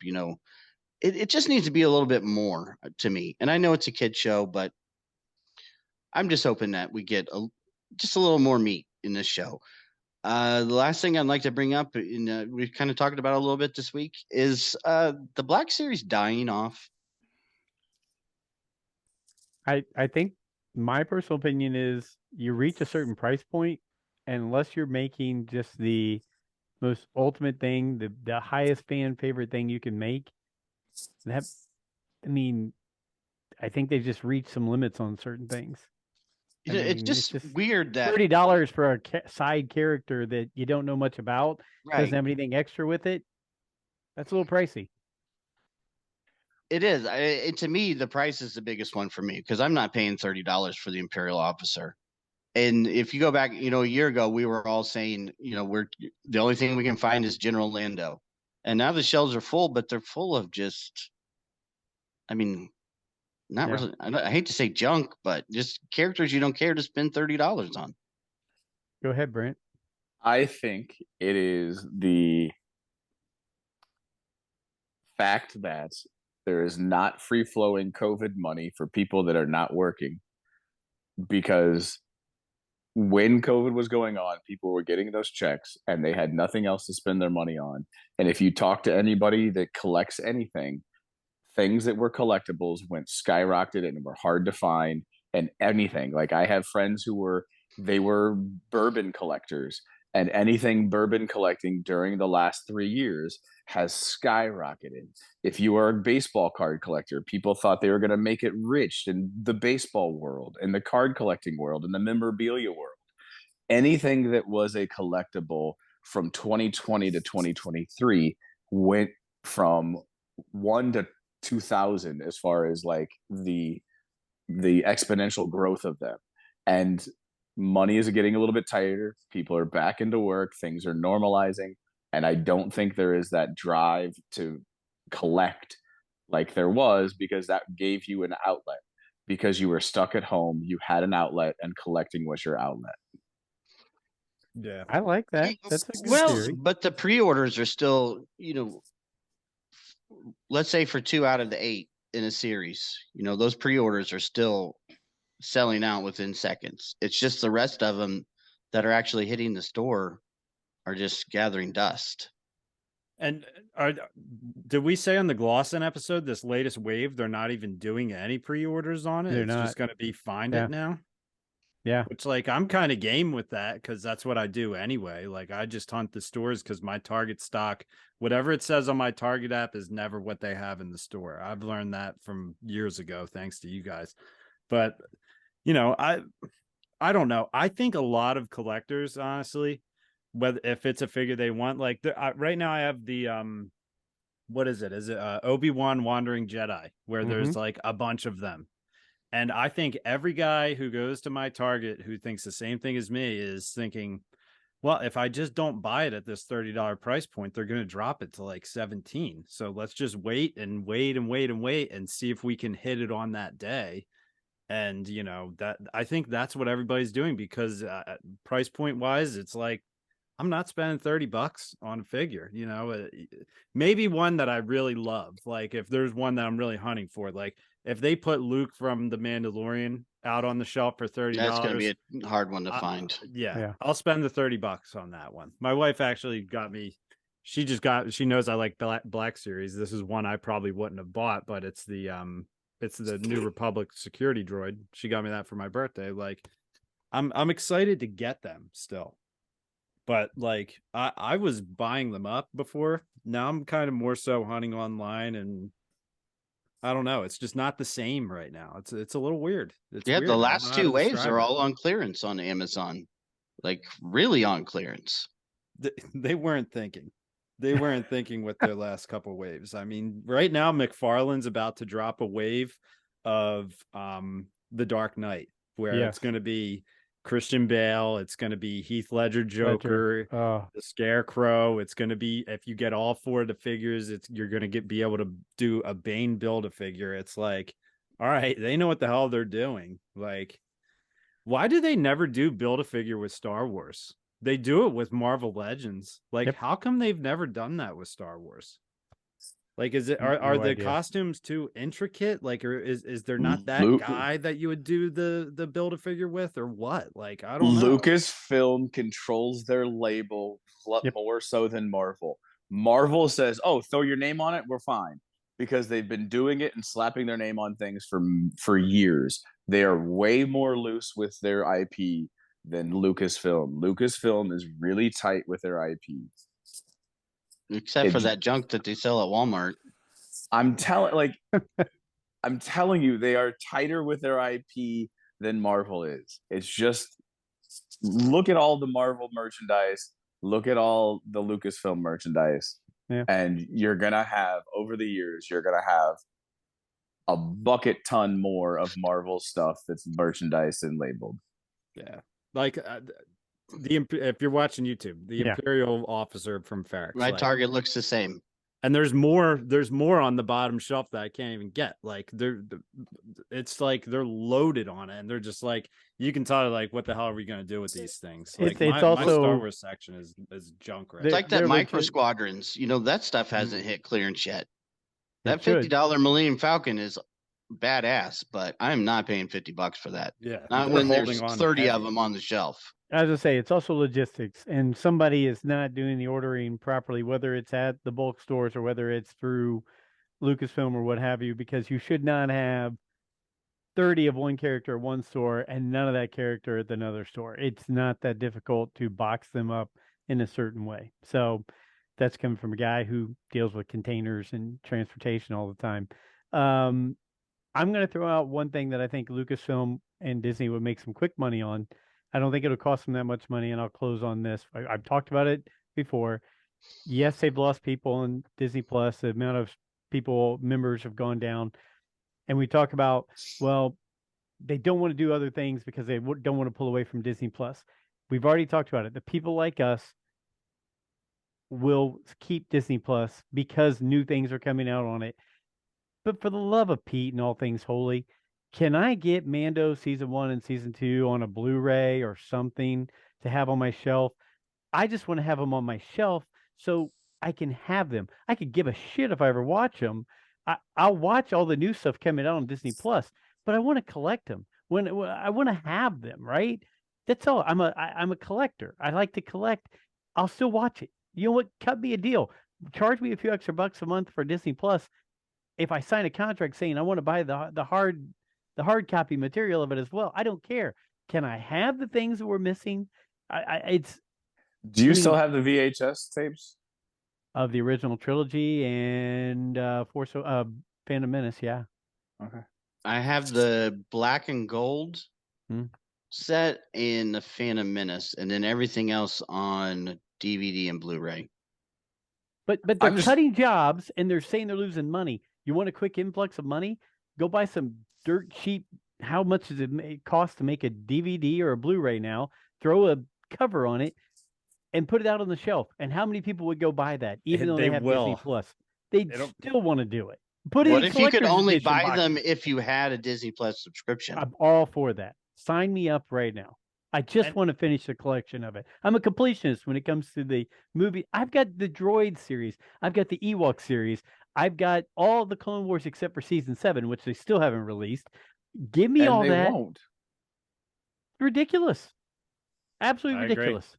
It just needs to be a little bit more to me. And I know it's a kid show, but I'm just hoping that we get just a little more meat in this show. The last thing I'd like to bring up, we've kind of talked about a little bit this week, is the Black Series dying off. I think my personal opinion is you reach a certain price point unless you're making just the most ultimate thing, the highest fan favorite thing you can make, that, I mean, I think they've just reached some limits on certain things. I It's mean, it's just just weird that $30 for a side character that you don't know much about, doesn't right. have anything extra with it. That's a little pricey. It is. To me, the price is the biggest one for me because I'm not paying $30 for the Imperial officer. And if you go back, a year ago, we were all saying, we're the only thing we can find is General Lando, and now the shelves are full, but they're full of just, I mean, not Yeah. really. I hate to say junk, but just characters you don't care to spend $30 on. Go ahead, Brent. I think it is the fact that there is not free flowing COVID money for people that are not working, because when COVID was going on, people were getting those checks and they had nothing else to spend their money on. And if you talk to anybody that collects anything, things that were collectibles went skyrocketed and were hard to find. And anything, like I have friends who were bourbon collectors, and anything bourbon collecting during the last 3 years has skyrocketed. If you are a baseball card collector, people thought they were going to make it rich in the baseball world, in the card collecting world, in the memorabilia world. Anything that was a collectible from 2020 to 2023 went from 1 to 2000 as far as like the exponential growth of them. And money is getting a little bit tighter. People are back into work. Things are normalizing. And I don't think there is that drive to collect like there was, because that gave you an outlet. Because you were stuck at home, you had an outlet, and collecting was your outlet. Yeah. I like that. That's a good Well, theory. but the pre-orders are still, let's say for 2 out of the 8 in a series, those pre-orders are still selling out within seconds. It's just the rest of them that are actually hitting the store are just gathering dust. And did we say on the Glosson episode, this latest wave, they're not even doing any pre-orders on it? They're it's not. just going to be find Yeah. it now. Yeah. Which, like, I'm kind of game with that because that's what I do anyway. Like, I just hunt the stores because my Target stock, whatever it says on my Target app, is never what they have in the store. I've learned that from years ago, thanks to you guys. But, I don't know. I think a lot of collectors, honestly, whether if it's a figure they want, like right now I have the what is it? Is it Obi-Wan Wandering Jedi, where there's like a bunch of them. And I think every guy who goes to my Target who thinks the same thing as me is thinking, well, if I just don't buy it at this $30 price point, they're going to drop it to like 17. So let's just wait and wait and wait and wait and see if we can hit it on that day. And, that I think that's what everybody's doing, because price point wise, it's like, I'm not spending $30 on a figure, maybe one that I really love. Like if there's one that I'm really hunting for, like if they put Luke from the Mandalorian out on the shelf for $30, that's going to be a hard one to find. Yeah, I'll spend the $30 on that one. My wife actually got me. She knows I like Black Series. This is one I probably wouldn't have bought, but it's the New Republic security droid. She got me that for my birthday. Like I'm excited to get them still. But like I was buying them up before. Now I'm kind of more so hunting online, and I don't know. It's just not the same right now. It's a little weird. It's weird. The last 2 waves are all on clearance on Amazon, like really on clearance. They weren't thinking. They weren't thinking with their last couple waves. I mean, right now McFarlane's about to drop a wave of The Dark Knight, where it's going to be Christian Bale, it's going to be Heath Ledger Joker, the Scarecrow. It's going to be, if you get all 4 of the figures, you're going to be able to do a Bane Build-A-Figure. It's like, all right, they know what the hell they're doing. Like, why do they never do Build-A-Figure with Star Wars? They do it with Marvel Legends. Like, how come they've never done that with Star Wars? Like, is it are the costumes too intricate? Like, or is there not that guy that you would do the Build-A-Figure with, or what? Like, I don't know. Lucasfilm controls their label more so than Marvel. Marvel says, "Oh, throw your name on it, we're fine," because they've been doing it and slapping their name on things for years. They are way more loose with their IP than Lucasfilm. Lucasfilm is really tight with their IP. Except for that junk that they sell at Walmart. I'm telling you, they are tighter with their IP than Marvel is. It's just, look at all the Marvel merchandise, look at all the Lucasfilm merchandise, and you're gonna have, over the years, you're gonna have a bucket ton more of Marvel stuff that's merchandise and labeled. Yeah, like if you're watching YouTube, the Imperial officer from Ferrex, my Target looks the same. And there's more on the bottom shelf that I can't even get. Like it's like they're loaded on it, and they're just like, you can tell, like, what the hell are we gonna do with these things? Like it's also, my Star Wars section is junk right. It's like that Micro Squadrons. You know, that stuff hasn't hit clearance yet. That $50 Millennium Falcon is badass, but I'm not paying $50 for that. Yeah, not when there's 30 of them on the shelf. As I say, it's also logistics, and somebody is not doing the ordering properly, whether it's at the bulk stores or whether it's through Lucasfilm or what have you, because you should not have 30 of one character at one store and none of that character at another store. It's not that difficult to box them up in a certain way. So that's coming from a guy who deals with containers and transportation all the time. I'm going to throw out one thing that I think Lucasfilm and Disney would make some quick money on. I don't think it'll cost them that much money, and I'll close on this. I've talked about it before. Yes, they've lost people on Disney Plus. The amount of members have gone down. And we talk about, well, they don't want to do other things because they don't want to pull away from Disney Plus. We've already talked about it. The people like us will keep Disney Plus because new things are coming out on it. But for the love of Pete and all things holy, can I get Mando season 1 and season 2 on a Blu-ray or something to have on my shelf? I just want to have them on my shelf so I can have them. I could give a shit if I ever watch them. I'll watch all the new stuff coming out on Disney Plus, but I want to collect them. When I want to have them, right? That's all. I'm a collector. I like to collect. I'll still watch it. You know what? Cut me a deal. Charge me a few extra bucks a month for Disney Plus. If I sign a contract saying I want to buy the hard copy material of it as well, I don't care. Can I have the things that we're missing? Do you still have the VHS tapes of the original trilogy and Phantom Menace? Yeah. Okay. I have the black and gold set and the Phantom Menace, and then everything else on DVD and Blu-ray. But they're cutting jobs, and they're saying they're losing money. You want a quick influx of money? Go buy some dirt cheap. How much does it cost to make a DVD or a Blu-ray now? Throw a cover on it and put it out on the shelf. And how many people would go buy that, even though they have Disney Plus? They still want to do it. What if you could only buy them if you had a Disney Plus subscription? I'm all for that. Sign me up right now. I just want to finish the collection of it. I'm a completionist when it comes to the movie. I've got the Droid series. I've got the Ewok series. I've got all the Clone Wars except for season 7, which they still haven't released. Give me all that. Won't. Ridiculous. Absolutely ridiculous.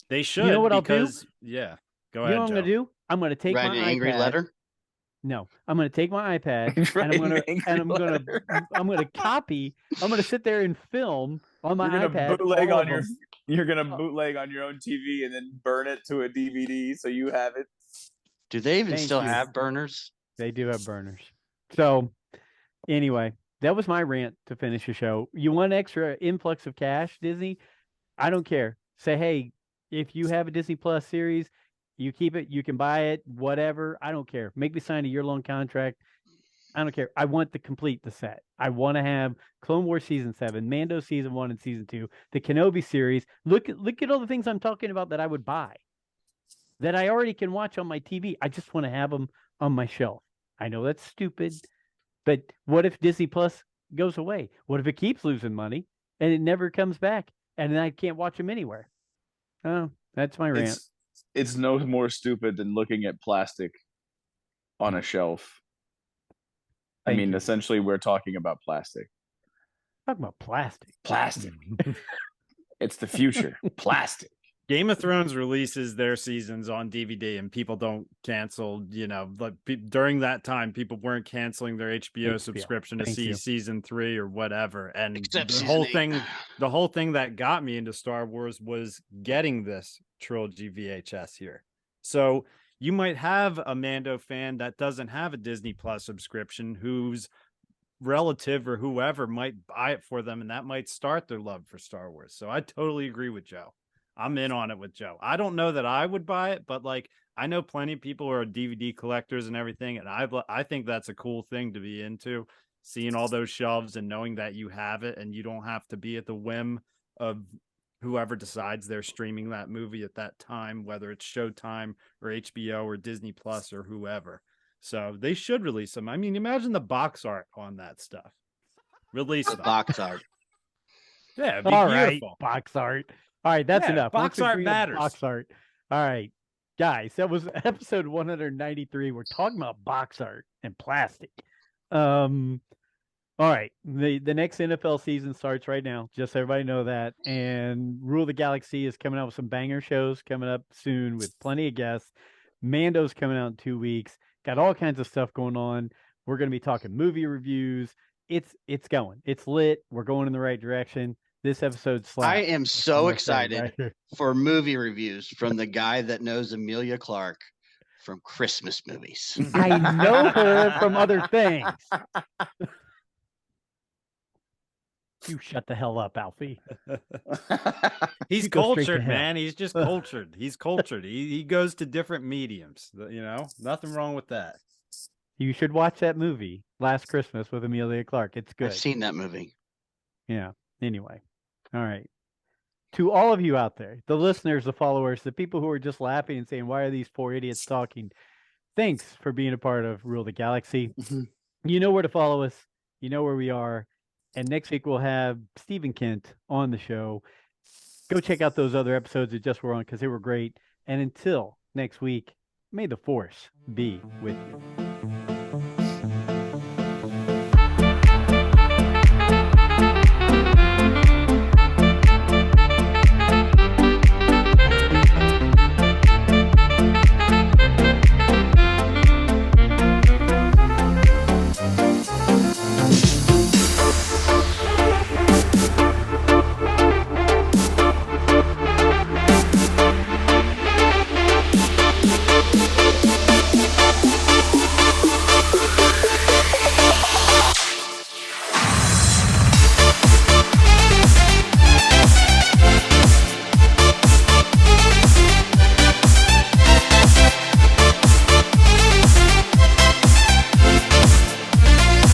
They should. You know what I'll do? Yeah. Go ahead. You know what I'm going to do? I'm going to take my an angry letter. No, I'm going to take my iPad and I'm going to copy. I'm going to sit there and film on my iPad. You're going to bootleg on your own TV and then burn it to a DVD so you have it. Do they even still have burners? They do have burners. So anyway, that was my rant to finish the show. You want extra influx of cash, Disney? I don't care. Say, hey, if you have a Disney Plus series, you keep it, you can buy it, whatever. I don't care. Make me sign a year-long contract. I don't care. I want to complete the set. I want to have Clone Wars Season 7, Mando Season 1 and Season 2, the Kenobi series. Look at all the things I'm talking about that I would buy, that I already can watch on my TV. I just want to have them on my shelf. I know that's stupid, but what if Disney Plus goes away? What if it keeps losing money and it never comes back and then I can't watch them anywhere? Oh, that's my rant. It's no more stupid than looking at plastic on a shelf. Essentially, we're talking about plastic. Talking about plastic. Plastic. It's the future. Plastic. Game of Thrones releases their seasons on DVD and people don't cancel, you know, like during that time, people weren't canceling their HBO subscription to see season 3 or whatever. And Except the season whole 8. thing that got me into Star Wars was getting this trilogy VHS here. So you might have a Mando fan that doesn't have a Disney Plus subscription whose relative or whoever might buy it for them, and that might start their love for Star Wars. So I totally agree with Joe. I'm in on it with Joe. I don't know that I would buy it, but like I know plenty of people who are DVD collectors and everything, and I think that's a cool thing to be into, seeing all those shelves and knowing that you have it and you don't have to be at the whim of whoever decides they're streaming that movie at that time, whether it's Showtime or HBO or Disney Plus or whoever. So they should release them. I mean, imagine the box art on that stuff. Release The them. box art. Yeah, it'd be All beautiful. right, box art. All right, that's enough. Box art matters. Box art. All right, guys, that was episode 193. We're talking about box art and plastic. All right, the next NFL season starts right now. Just so everybody know that. And Rule of the Galaxy is coming out with some banger shows coming up soon with plenty of guests. Mando's coming out in 2 weeks. Got all kinds of stuff going on. We're going to be talking movie reviews. It's going. It's lit. We're going in the right direction. This episode slaps. I am so excited for movie reviews from the guy that knows Emilia Clarke from Christmas movies. I know her from other things. You shut the hell up, Alfie. He's cultured, man. He's just cultured. He's cultured. He goes to different mediums. You know, nothing wrong with that. You should watch that movie, Last Christmas with Emilia Clarke. It's good. I've seen that movie. Yeah. Anyway. All right. To all of you out there, the listeners, the followers, the people who are just laughing and saying, why are these four idiots talking? Thanks for being a part of Rule the Galaxy. You know where to follow us. You know where we are. And next week we'll have Stephen Kent on the show. Go check out those other episodes that just were on because they were great. And until next week, may the Force be with you.